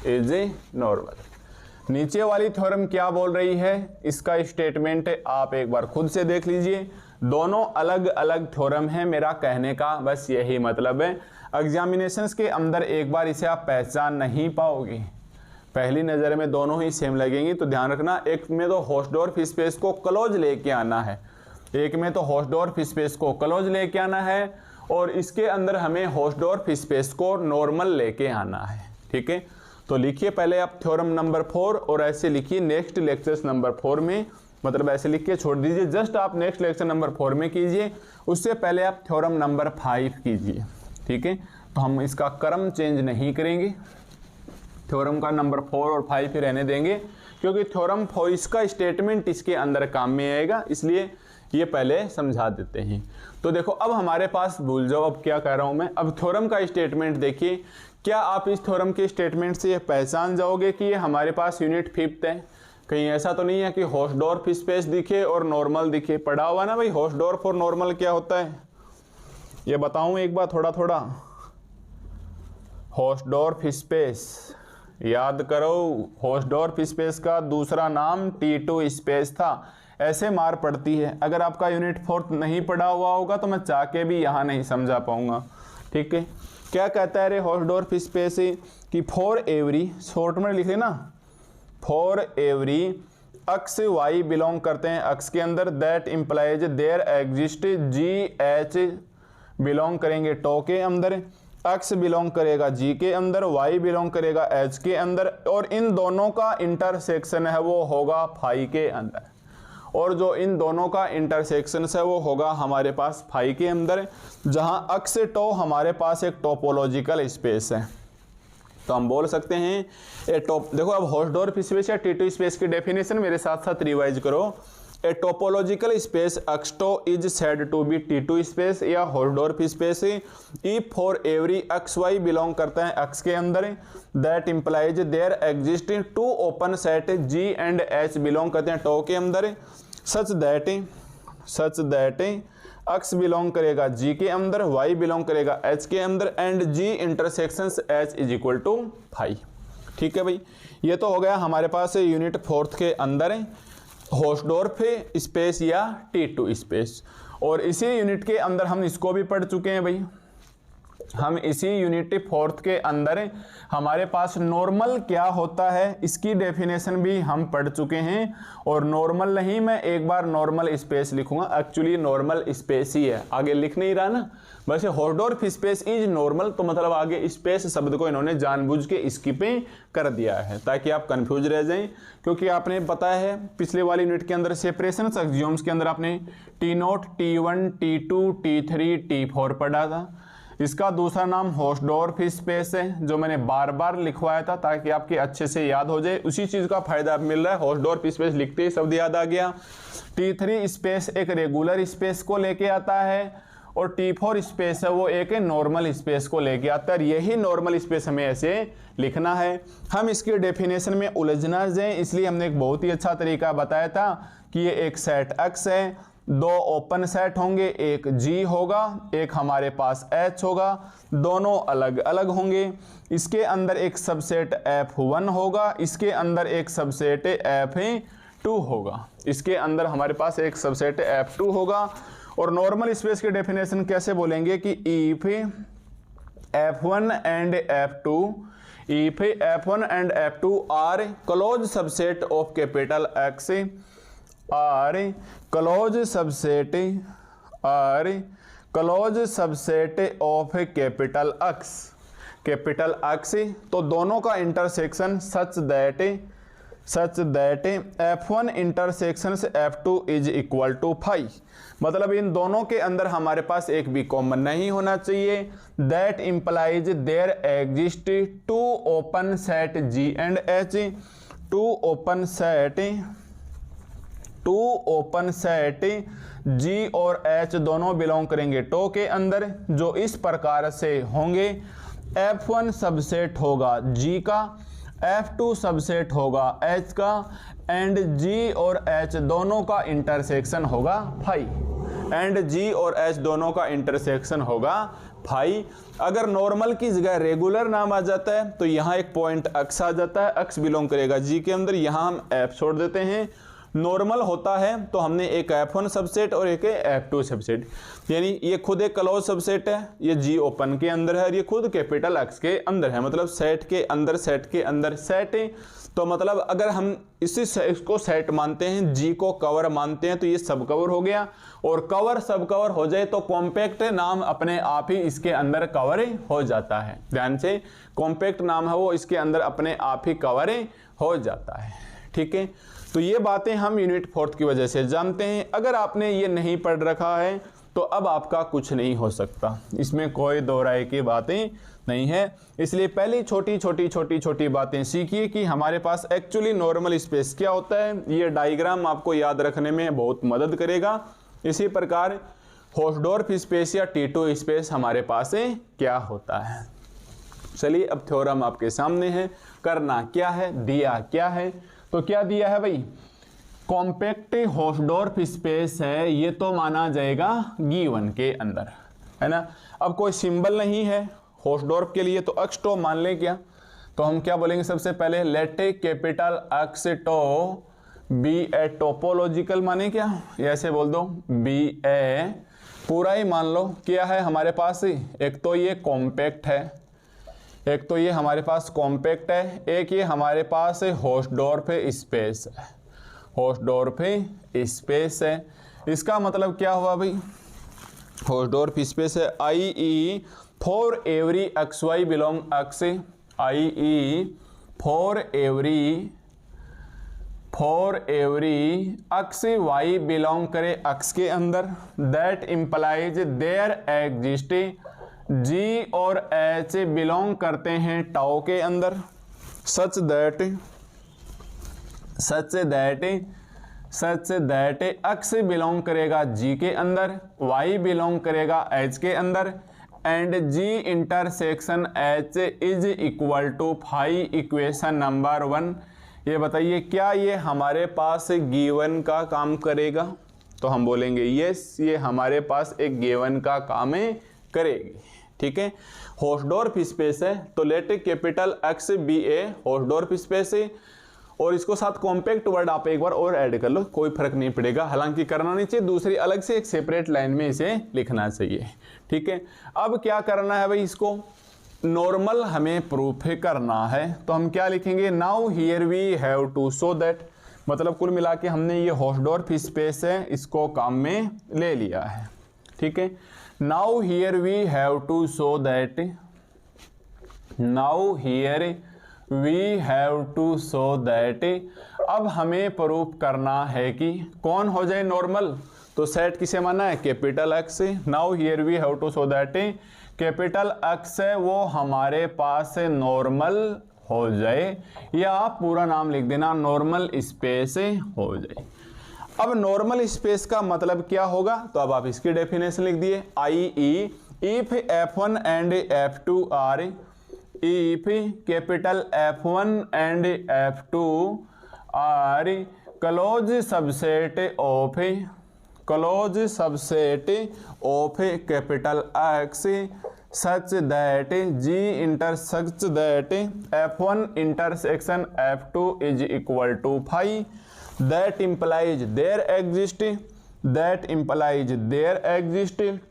is normal. नीचे वाली थ्योरम क्या बोल रही है, इसका स्टेटमेंट आप एक बार खुद से देख लीजिए। दोनों अलग अलग थ्योरम है, मेरा कहने का बस यही मतलब है। एग्जामिनेशंस के अंदर एक बार इसे आप पहचान नहीं पाओगे, पहली नज़र में दोनों ही सेम लगेंगी। तो ध्यान रखना, एक में तो होस्टडॉर्फ स्पेस को क्लोज लेके आना है, एक में तो होस्टडॉर्फ स्पेस को क्लोज लेके आना है, और इसके अंदर हमें होस्टडॉर्फ स्पेस को नॉर्मल लेके आना है। ठीक है, तो लिखिए पहले आप थ्योरम नंबर 4 और ऐसे लिखिए नेक्स्ट लेक्चर्स नंबर 4 में, मतलब ऐसे लिख के छोड़ दीजिए, जस्ट आप नेक्स्ट लेक्चर नंबर 4 में कीजिए, उससे पहले आप थ्योरम नंबर 5 कीजिए। ठीक है, तो हम इसका क्रम चेंज नहीं करेंगे, थ्योरम का नंबर 4 और 5 ही रहने देंगे, क्योंकि थ्योरम 4 इसका स्टेटमेंट इसके अंदर काम में आएगा, इसलिए ये पहले समझा देते हैं। तो देखो अब हमारे पास, भूल जाओ अब क्या कह रहा हूँ मैं, अब थ्योरम का स्टेटमेंट देखिए। क्या आप इस थ्योरम के स्टेटमेंट से ये पहचान जाओगे कि ये हमारे पास यूनिट 5th है? कहीं ऐसा तो नहीं है कि होस्टडॉर्फ स्पेस दिखे और नॉर्मल दिखे, पढ़ा हुआ ना भाई होस्टडॉर्फ और नॉर्मल क्या होता है, ये बताऊं एक बार थोड़ा थोड़ा। होस्टडॉर्फ स्पेस याद करो, होस्टडॉर्फ स्पेस का दूसरा नाम T2 स्पेस था। ऐसे मार पड़ती है, अगर आपका यूनिट 4th नहीं पढ़ा हुआ होगा तो मैं चाह के भी यहाँ नहीं समझा पाऊंगा। ठीक है, क्या कहता है रे होस्टडॉर्फ स्पेस कि फॉर एवरी, शॉर्ट में लिख लेना, for every X Y belong करते हैं अक्स के अंदर, that implies there exist G H belong करेंगे टो के अंदर, अक्स बिलोंग करेगा जी के अंदर, वाई बिलोंग करेगा एच के अंदर, और इन दोनों का इंटरसेक्शन है वो होगा फाई के अंदर, और जो इन दोनों का इंटरसेक्शन है वो होगा हमारे पास फाई के अंदर, जहां अक्स टो हमारे पास एक टोपोलॉजिकल स्पेस है। तो हम बोल सकते हैं देखो अब होस्टडॉर्फ स्पेस या T2 स्पेस की डेफिनेशन मेरे साथ साथ रिवाइज करो। A topological space X tau is said to be T2 space या Hausdorff space if for every X Y belong करता है एक्स के अंदर, that implies there existing two open set G and H belong करते हैं tau के अंदर, such that such that x belong करेगा g के अंदर, y बिलोंग करेगा h के अंदर and g intersections h is equal to phi. ठीक है भाई, ये तो हो गया हमारे पास यूनिट 4th के अंदर होस्टडॉर्फ स्पेस या T2 स्पेस। और इसी यूनिट के अंदर हम इसको भी पढ़ चुके हैं भाई, हम इसी यूनिट 4th के अंदर हमारे पास नॉर्मल क्या होता है इसकी डेफिनेशन भी हम पढ़ चुके हैं। और नॉर्मल नहीं, मैं एक बार नॉर्मल स्पेस लिखूंगा, एक्चुअली नॉर्मल स्पेस ही है, आगे लिख नहीं रहा ना, वैसे होस्टडॉर्फ स्पेस इज नॉर्मल, तो मतलब आगे स्पेस शब्द को इन्होंने जानबूझ के स्किप कर दिया है ताकि आप कंफ्यूज रह जाएं। क्योंकि आपने पता है पिछले वाली यूनिट के अंदर सेपरेशन एक्सियोम्स के अंदर आपने T0, T1, T2, T3, T4 पढ़ा था। इसका दूसरा नाम होस्टडॉर्फ स्पेस है, जो मैंने बार बार लिखवाया था ताकि आपके अच्छे से याद हो जाए। उसी चीज का फायदा मिल रहा है, होस्टडॉर्फ स्पेस लिखते ही शब्द याद आ गया। T3 स्पेस एक रेगुलर स्पेस को लेके आता है और T4 स्पेस है वो एक नॉर्मल स्पेस को लेके आता है। यही नॉर्मल स्पेस हमें ऐसे लिखना है। हम इसकी डेफिनेशन में उलझना जाए इसलिए हमने एक बहुत ही अच्छा तरीका बताया था कि ये एक सेट X है, दो ओपन सेट होंगे, एक G होगा, एक हमारे पास H होगा, दोनों अलग अलग होंगे। इसके अंदर एक सबसेट F1 होगा, इसके अंदर एक सबसेट F2 होगा, इसके अंदर हमारे पास एक सबसेट F2 होगा। और नॉर्मल स्पेस की डेफिनेशन कैसे बोलेंगे कि if F1 and F2, if F1 and F2 are closed subset of capital X, are closed subset of capital X, capital X, तो दोनों का intersection such that F1 intersection F2 is equal to phi. मतलब इन दोनों के अंदर हमारे पास एक भी कॉमन नहीं होना चाहिए। That implies there exist two open set G and H, two open set G और H दोनों बिलोंग करेंगे टो के अंदर, जो इस प्रकार से होंगे। F1 सबसेट होगा G का, F2 सबसेट होगा H का एंड G और H दोनों का इंटरसेक्शन होगा फाई, एंड G और H दोनों का इंटरसेक्शन होगा फाई। अगर नॉर्मल की जगह रेगुलर नाम आ जाता है तो यहाँ एक पॉइंट X आ जाता है, X बिलोंग करेगा G के अंदर, यहाँ हम F छोड़ देते हैं। नॉर्मल होता है तो हमने एक F1 सबसेट और एक F2 सबसेट, यानी ये खुद एक क्लोज सबसेट है, ये G ओपन के अंदर है और ये खुद कैपिटल X के अंदर है, मतलब सेट के अंदर सेट है। तो मतलब अगर हम इसको सेट मानते हैं, G को कवर मानते हैं, तो ये सब कवर हो गया। और कवर सब कवर हो जाए तो कॉम्पैक्ट नाम अपने आप ही इसके अंदर कवर हो जाता है। ध्यान से, कॉम्पैक्ट नाम है वो इसके अंदर अपने आप ही कवर हो जाता है। ठीक है, तो ये बातें हम यूनिट 4th की वजह से जानते हैं। अगर आपने ये नहीं पढ़ रखा है तो अब आपका कुछ नहीं हो सकता, इसमें कोई दो राय की बातें नहीं है। इसलिए पहली छोटी बातें सीखिए कि हमारे पास एक्चुअली नॉर्मल स्पेस क्या होता है। ये डायग्राम आपको याद रखने में बहुत मदद करेगा। इसी प्रकार होस्टडॉर्फ स्पेस या T2 स्पेस हमारे पास क्या होता है। चलिए अब थ्योरम आपके सामने है, करना क्या है, दिया क्या है। तो क्या दिया है भाई, कॉम्पैक्ट होस्टडॉर्फ स्पेस है, ये तो माना जाएगा गिवन के अंदर, है ना। अब कोई सिंबल नहीं है होस्टडॉर्फ के लिए तो X टो मान लें क्या, तो हम क्या बोलेंगे सबसे पहले, let capital X tau be a topological, माने क्या, ऐसे बोल दो, बी ए पूरा ही मान लो। क्या है हमारे पास, एक तो ये कॉम्पैक्ट है, एक तो ये हमारे पास कॉम्पैक्ट है, एक ये हमारे पास होस्टडॉर्फ स्पेस है, होस्टडॉर्फ स्पेस है। इसका मतलब क्या हुआ भाई, होस्टडॉर्फ स्पेस है IE for every XY belong X, IE for every XY belong करे X के अंदर। That implies there exist G और H बिलोंग करते हैं टाउ के अंदर, सच दैट X बिलोंग करेगा G के अंदर, Y बिलोंग करेगा H के अंदर and G intersection H is equal to phi. Equation number 1। ये बताइए क्या ये हमारे पास गिवन का काम करेगा, तो हम बोलेंगे यस, ये हमारे पास एक गिवन का काम करेगी। ठीक है, होसडॉर्फ स्पेस है तो लेट कैपिटल एक्स बी ए होसडॉर्फ स्पेस है, और इसको साथ कॉम्पैक्ट वर्ड आप एक बार और ऐड कर लो, कोई फर्क नहीं पड़ेगा, हालांकि करना नहीं चाहिए, दूसरी अलग से एक सेपरेट लाइन में इसे लिखना चाहिए। ठीक है, अब क्या करना है भाई, इसको नॉर्मल हमें प्रूफ करना है, तो हम क्या लिखेंगे, now here we have to show that, मतलब कुल मिला के हमने ये होसडॉर्फ स्पेस है इसको काम में ले लिया है। ठीक है, now here we have to show that, now here we have to show that, अब हमें प्रूफ करना है कि कौन हो जाए नॉर्मल, तो सेट किसे माना है, capital X. Now here we have to show that capital X है वो हमारे पास नॉर्मल हो जाए, या आप पूरा नाम लिख देना नॉर्मल स्पेस हो जाए। अब नॉर्मल स्पेस का मतलब क्या होगा, तो अब आप इसकी डेफिनेशन लिख दिए, I E if F1 and F2 are, if कैपिटल F1 and F2 are close subset of, close subset of capital X such that G such that F1 intersection F2 is equal to phi, that implies there exist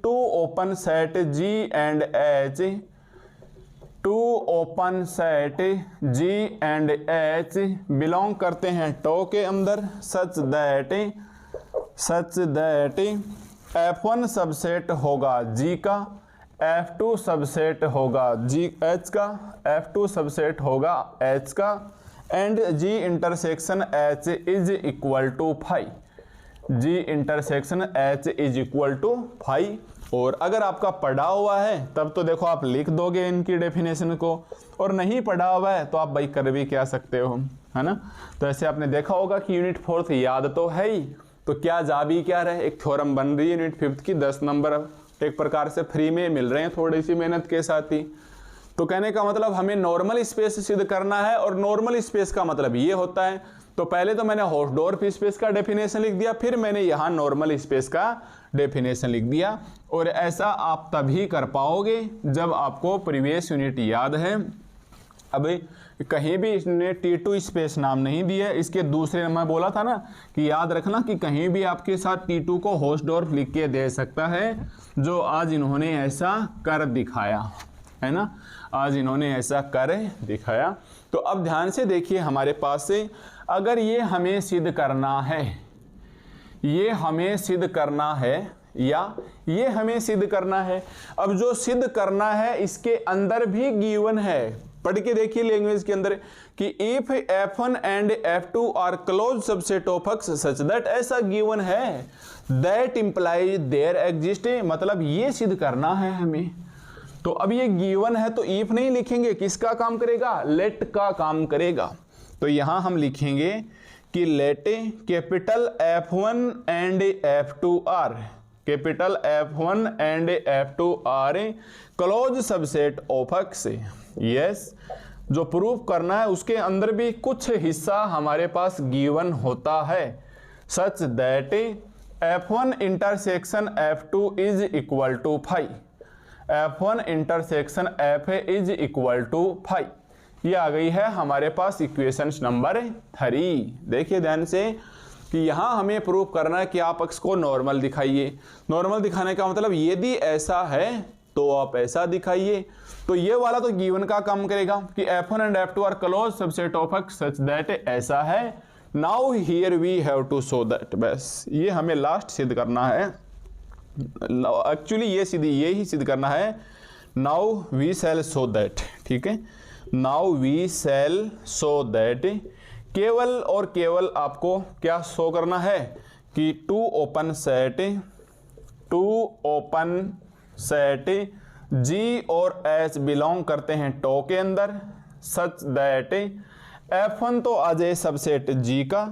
two open set G and H, two open set G and H belong करते हैं tau के अंदर, such that F1 subset होगा G का, F2 subset होगा H का, F2 subset होगा H का, and G intersection H is equal to phi, G intersection H is equal to phi. और अगर आपका पढ़ा हुआ है तब तो देखो आप लिख दोगे इनकी डेफिनेशन को, और नहीं पढ़ा हुआ है तो आप भाई कर भी क्या सकते हो, है ना। तो ऐसे आपने देखा होगा कि यूनिट 4 याद तो है ही, तो क्या जा भी क्या रहे, एक थ्योरम बन रही है यूनिट 5 की, 10 नंबर एक प्रकार से फ्री में मिल रहे हैं थोड़ी सी मेहनत के साथ ही। तो कहने का मतलब हमें नॉर्मल स्पेस सिद्ध करना है, और नॉर्मल स्पेस का मतलब ये होता है, तो पहले तो मैंने होसडॉर्फ स्पेस का डेफिनेशन लिख दिया, फिर मैंने यहाँ नॉर्मल स्पेस का डेफिनेशन लिख दिया। और ऐसा आप तभी कर पाओगे जब आपको प्रीवियस यूनिट याद है। अब कहीं भी इसने T2 स्पेस नाम नहीं दिया, इसके दूसरे मैं बोला था ना कि याद रखना कि कहीं भी आपके साथ T2 को होसडॉर्फ लिख के दे सकता है, जो आज इन्होंने ऐसा कर दिखाया है ना, आज इन्होंने ऐसा कर दिखाया। तो अब ध्यान से देखिए हमारे पास से, अगर ये हमें सिद्ध करना है, ये हमें सिद्ध करना है या ये हमें सिद्ध करना है, अब जो सिद्ध करना है इसके अंदर भी गिवन है, पढ़ के देखिए लैंग्वेज के अंदर कि if F1 and F2 are close subset of X such that, ऐसा गिवन है, दैट इंप्लाइज देयर एग्जिस्ट, मतलब ये सिद्ध करना है हमें। तो अब ये गिवन है तो इफ नहीं लिखेंगे, किसका काम करेगा, लेट का काम करेगा। तो यहां हम लिखेंगे कि let capital F1 and F2 are, capital F1 and F2 are close subset of X। Yes, जो प्रूफ करना है उसके अंदर भी कुछ हिस्सा हमारे पास गिवन होता है, such that F1 intersection F2 is equal to phi, F1 intersection F is equal to phi. ये आ गई है हमारे पास इक्वेशन नंबर 3। देखिए ध्यान से कि यहाँ हमें प्रूफ करना है कि आप एक्स को नॉर्मल दिखाइए। नॉर्मल दिखाने का मतलब यदि ऐसा है तो आप ऐसा दिखाइए। तो ये वाला तो गिवन का काम करेगा कि F1 and F2 are close subset of X such that ऐसा है। Now here we have to show that, बस ये हमें लास्ट सिद्ध करना है। एक्चुअली ये ही सिद्ध करना है। Now we shall show that, ठीक है, now we shall show that. केवल और केवल आपको क्या शो करना है कि टू ओपन सेट G और H बिलोंग करते हैं टो के अंदर, सच दैट F1 तो आ जाए सबसेट G का,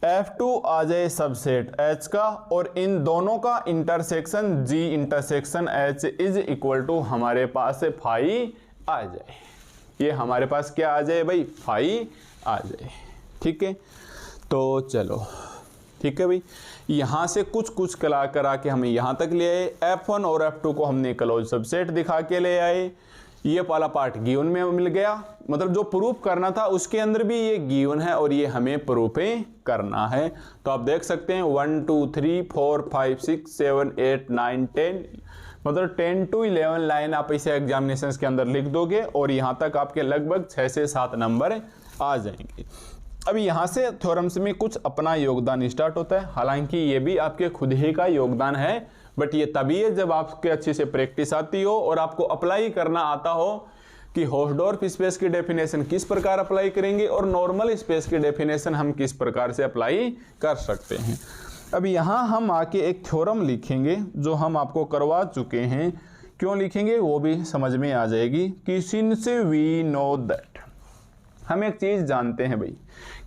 F2 आ जाए सबसेट H का, और इन दोनों का intersection G intersection H is equal to हमारे पास फाई आ जाए। ये हमारे पास क्या आ जाए भाई, फाई आ जाए। ठीक है, तो चलो ठीक है भाई, यहाँ से कुछ कुछ करा के हमें यहाँ तक ले आए। F1 और F2 को हमने क्लोज सबसेट दिखा के ले आए। ये वाला पार्ट गिवन में मिल गया, मतलब जो प्रूफ करना था उसके अंदर भी ये गिवन है और ये हमें प्रूफ करना है। तो आप देख सकते हैं 1 2 3 4 5 6 7 8 9 10, मतलब 10 to 11 लाइन आप इसे एग्जामिनेशन के अंदर लिख दोगे और यहाँ तक आपके लगभग 6 से 7 नंबर आ जाएंगे। अब यहाँ से थ्योरम्स में कुछ अपना योगदान स्टार्ट होता है, हालांकि ये भी आपके खुद ही का योगदान है, बट ये तभी है जब आपके अच्छे से प्रैक्टिस आती हो और आपको अप्लाई करना आता हो कि होस्डोर्फ स्पेस की डेफिनेशन किस प्रकार अप्लाई करेंगे और नॉर्मल स्पेस की डेफिनेशन हम किस प्रकार से अप्लाई कर सकते हैं। अब यहाँ हम आके एक थ्योरम लिखेंगे जो हम आपको करवा चुके हैं, क्यों लिखेंगे वो भी समझ में आ जाएगी कि सिंस वी नो दैट, हम एक चीज जानते हैं भाई,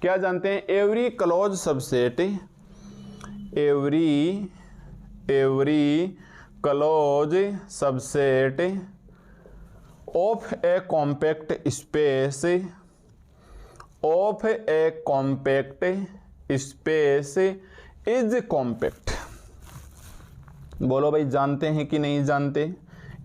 क्या जानते हैं, every close subset, every close subset of a compact space, of a compact space is compact. बोलो भाई जानते हैं कि नहीं जानते,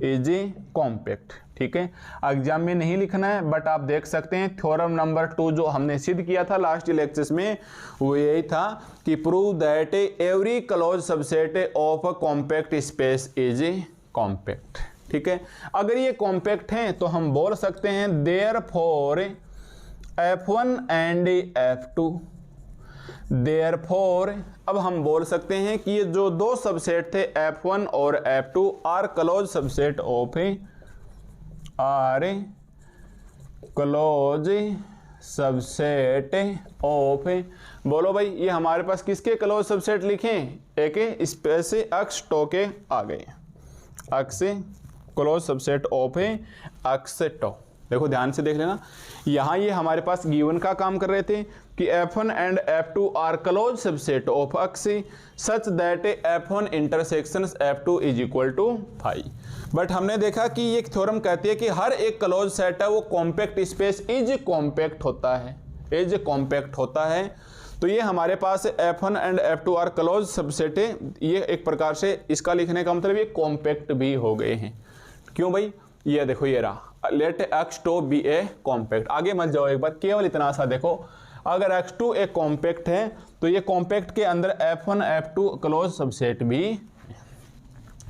इज कॉम्पैक्ट। ठीक है, एग्जाम में नहीं लिखना है, बट आप देख सकते हैं थ्योरम नंबर 2 जो हमने सिद्ध किया था लास्ट लेक्चर्स में वो यही था कि prove that every close subset of a compact space is compact. ठीक है, अगर ये कॉम्पैक्ट हैं तो हम बोल सकते हैं therefore F1 and F2, therefore अब हम बोल सकते हैं कि ये जो दो सबसेट थे F1 और F2 are close subset of, are close subset of, बोलो भाई ये हमारे पास किसके क्लोज सबसेट लिखें, एक स्पेस अक्स टो के आ गए, X close subset of X tau. देखो ध्यान से देख लेना, यहाँ ये हमारे पास गिवन का काम कर रहे थे कि F1 and F2 are close subset of X such that F1 intersections F2 is equal to 5। But हमने देखा कि ये थ्योरम कहती है कि हर एक क्लोज सेट है वो कॉम्पैक्ट स्पेस इज कॉम्पैक्ट होता है, इज कॉम्पैक्ट होता है। तो ये हमारे पास F1 and F2 are close subset है, ये एक प्रकार से इसका लिखने का मतलब ये कॉम्पैक्ट भी हो गए हैं। क्यों भाई, ये देखो ये रहा, लेट X2 बी ए कॉम्पैक्ट। आगे मत जाओ, एक बार केवल इतना सा देखो, अगर X2 एक कॉम्पैक्ट है तो ये कॉम्पैक्ट के अंदर F1 F2 क्लोज सबसेट भी।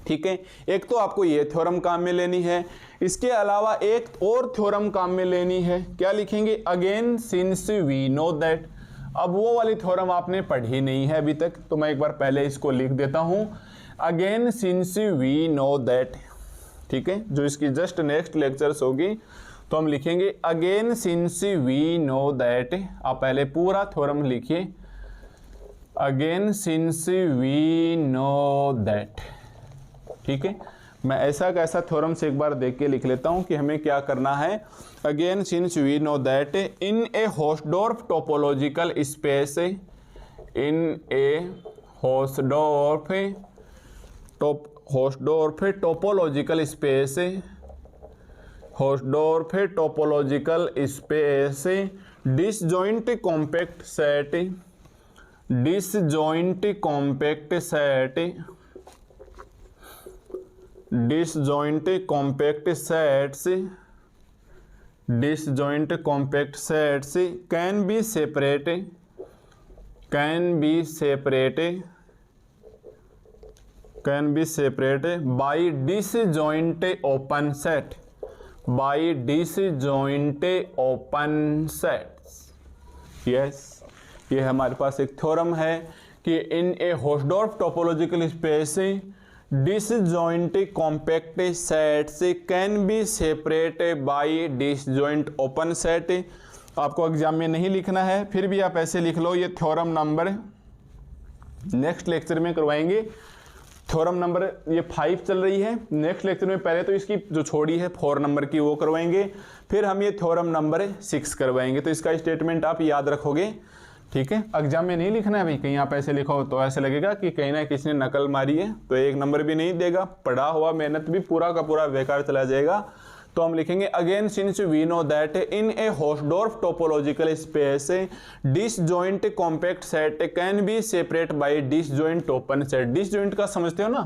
ठीक है, एक तो आपको ये थ्योरम काम में लेनी है, इसके अलावा एक और थ्योरम काम में लेनी है, क्या लिखेंगे, again since we know that. अब वो वाली थ्योरम आपने पढ़ी नहीं है अभी तक, तो मैं एक बार पहले इसको लिख देता हूं, again since we know that. ठीक है, जो इसकी जस्ट नेक्स्ट लेक्चर्स होगी तो हम लिखेंगे again since we know that. आप पहले पूरा थ्योरम लिखिए, again since we know that. ठीक है, मैं ऐसा कैसा थ्योरम से एक बार देख के लिख लेता हूं कि हमें क्या करना है। Again since we know that in a Hausdorff topological space, in a Hausdorff topological space, Hausdorff topological space disjoint compact set, disjoint compact set, disjoint compact sets, disjoint compact sets can be separate, can be separate, can be separate by disjoint open set, by disjoint open sets. Yes, ये हमारे पास एक theorem है कि in a Hausdorff topological space disjoint compact sets can be separate by disjoint open set. आपको exam में नहीं लिखना है, फिर भी आप ऐसे लिख लो, ये थ्योरम नंबर नेक्स्ट लेक्चर में करवाएंगे। थ्योरम नंबर ये 5 चल रही है, नेक्स्ट लेक्चर में पहले तो इसकी जो छोड़ी है 4 नंबर की वो करवाएंगे, फिर हम ये थ्योरम नंबर 6 करवाएंगे। तो इसका स्टेटमेंट आप याद रखोगे। ठीक है, एग्जाम में नहीं लिखना है भाई, कहीं आप ऐसे लिखो तो ऐसे लगेगा कि कहीं ना किसी ने नकल मारी है, तो 1 नंबर भी नहीं देगा, पढ़ा हुआ मेहनत भी पूरा का पूरा बेकार चला जाएगा। तो हम लिखेंगे again since we know that in a Hausdorff topological space disjoint compact set can be separate by disjoint open set. Disjoint का समझते हो ना,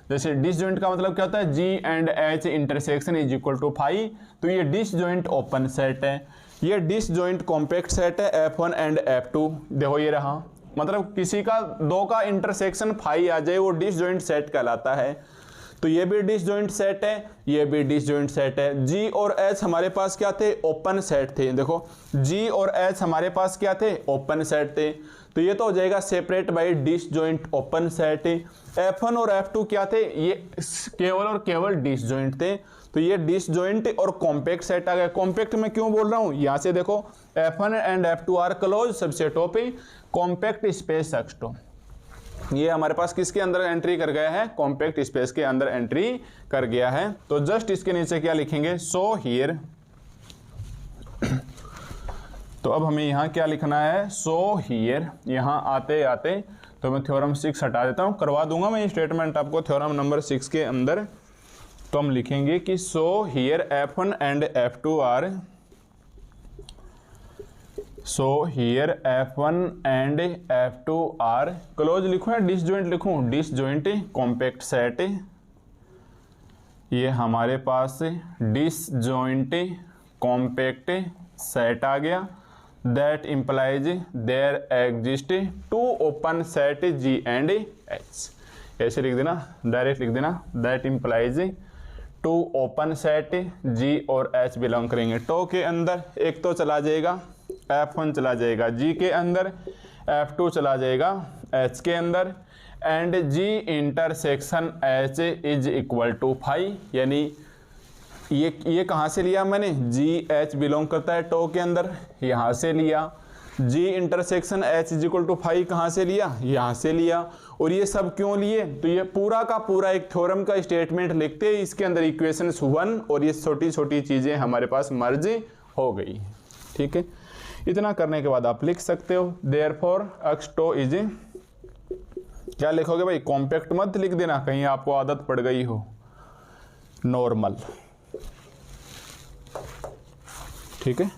जैसे डिसजॉइंट का मतलब क्या होता है, G and H intersection is equal to phi, तो ये डिसजॉइंट ओपन सेट है। ये डिसजॉइंट कॉम्पैक्ट सेट है F1 एंड F2, देखो ये रहा, मतलब किसी का दो का इंटरसेक्शन फाई आ जाए वो डिसजॉइंट सेट कहलाता है। तो ये भी डिसजॉइंट सेट है, ये भी डिसजॉइंट सेट है। G और H हमारे पास क्या थे, ओपन सेट थे। देखो G और H हमारे पास क्या थे, ओपन सेट थे, तो ये तो हो जाएगा separate by disjoint open set. F1 और F2 क्या थे, ये केवल और केवल डिसजॉइंट थे, तो ये डिसजॉइंट और कॉम्पैक्ट सेट आ गया। कॉम्पैक्ट में क्यों बोल रहा हूं, यहां से देखो F1 and F2 are close subset of compact space X2। ये हमारे पास किसके अंदर एंट्री कर गया है, कॉम्पैक्ट स्पेस के अंदर एंट्री कर गया है। तो जस्ट इसके नीचे क्या लिखेंगे, सो हियर। तो अब हमें यहाँ क्या लिखना है, सो हियर। यहाँ आते आते तो मैं थ्योरम 6 हटा देता हूँ, करवा दूंगा मैं ये स्टेटमेंट आपको थ्योरम नंबर 6 के अंदर। तो हम लिखेंगे कि so here F1 and F2 are, so here F1 and F2 are closed लिखूं या डिसजॉइंट लिखूं, डिसजॉइंट कॉम्पैक्ट सेट। ये हमारे पास डिसजॉइंट कॉम्पैक्ट सेट आ गया। That implies there exist two open set G and H। ऐसे लिख देना, डायरेक्ट लिख देना, that implies two open set G और H बिलोंग करेंगे। टो के अंदर एक तो चला जाएगा, F1 चला जाएगा G के अंदर, F2 चला जाएगा H के अंदर, and G intersection H is equal to phi. यानी ये कहाँ से लिया मैंने, G H बिलोंग करता है टो के अंदर, यहाँ से लिया। G intersection H is equal to phi कहाँ से लिया, यहाँ से लिया। और ये सब क्यों लिए, तो ये पूरा का पूरा एक थ्योरम का स्टेटमेंट लिखते हैं, इसके अंदर इक्वेशंस 1 और ये छोटी छोटी चीजें हमारे पास मर्ज हो गई। ठीक है, इतना करने के बाद आप लिख सकते हो देयरफॉर X2 इज, क्या लिखोगे भाई, कॉम्पैक्ट मत लिख देना कहीं आपको आदत पड़ गई हो, नॉर्मल। ठीक है,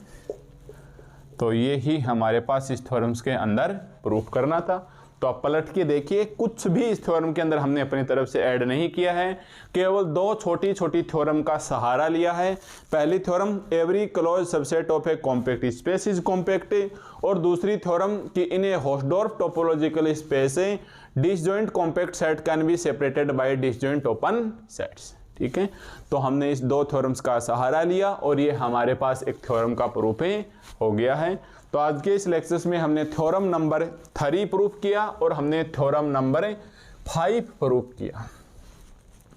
तो ये ही हमारे पास इस थ्योरम्स के अंदर प्रूफ करना था। तो आप पलट के देखिए, कुछ भी इस थ्योरम के अंदर हमने अपनी तरफ से ऐड नहीं किया है, केवल दो छोटी छोटी थ्योरम का सहारा लिया है। पहली theorem every close subset of a compact space is compact, और दूसरी थ्योरम कि in a Hausdorff topological space disjoint compact set can be separated by disjoint open sets. ठीक है, तो हमने इस दो थ्योरम्स का सहारा लिया और ये हमारे पास एक थ्योरम का प्रूफ हो गया है। तो आज के इस लेक्चर में हमने थ्योरम नंबर 3 प्रूफ किया और हमने थ्योरम नंबर 5 प्रूफ किया,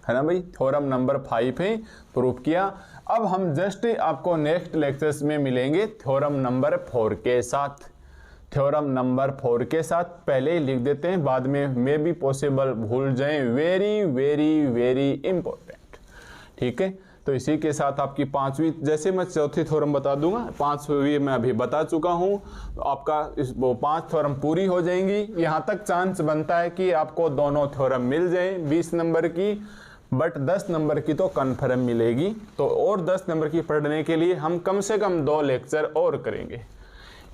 है ना भाई, थ्योरम नंबर 5 प्रूफ किया। अब हम जस्ट आपको नेक्स्ट लेक्चर्स में मिलेंगे थ्योरम नंबर 4 के साथ। थ्योरम नंबर 4 के साथ पहले ही लिख देते हैं, बाद में मे भी पॉसिबल भूल जाएं, वेरी वेरी वेरी इंपॉर्टेंट। ठीक है, तो इसी के साथ आपकी 5वीं, जैसे मैं चौथी थ्योरम बता दूंगा, 5वीं मैं अभी बता चुका हूं, तो आपका वो 5 थ्योरम पूरी हो जाएंगी। यहां तक चांस बनता है कि आपको दोनों थ्योरम मिल जाए 20 नंबर की, बट 10 नंबर की तो कन्फर्म मिलेगी। तो और 10 नंबर की पढ़ने के लिए हम कम से कम 2 लेक्चर और करेंगे,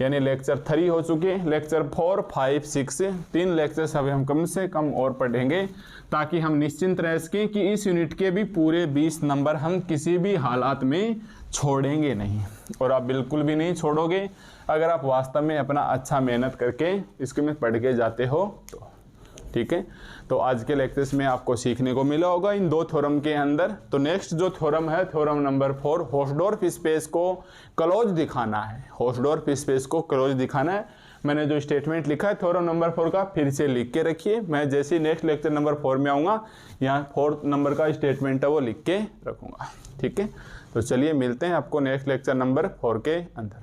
यानी लेक्चर 3 हो चुके, लेक्चर 4, 5, 6 3 लेक्चर्स अभी हम कम से कम और पढ़ेंगे, ताकि हम निश्चिंत रह सकें कि इस यूनिट के भी पूरे 20 नंबर हम किसी भी हालात में छोड़ेंगे नहीं। और आप बिल्कुल भी नहीं छोड़ोगे अगर आप वास्तव में अपना अच्छा मेहनत करके इसके में पढ़ के जाते हो तो। ठीक है, तो आज के लेक्चर्स में आपको सीखने को मिला होगा इन 2 थ्योरम के अंदर। तो नेक्स्ट जो थ्योरम है, थ्योरम नंबर 4, होस्डोर्फ स्पेस को क्लोज दिखाना है। होस्डोर्फ स्पेस को क्लोज दिखाना है। मैंने जो स्टेटमेंट लिखा है थ्योरम नंबर 4 का, फिर से लिख के रखिए। मैं जैसे ही नेक्स्ट लेक्चर नंबर 4 में आऊँगा, यहाँ 4 नंबर का स्टेटमेंट है वो लिख के रखूँगा। ठीक है, तो चलिए मिलते हैं आपको नेक्स्ट लेक्चर नंबर 4 के अंदर।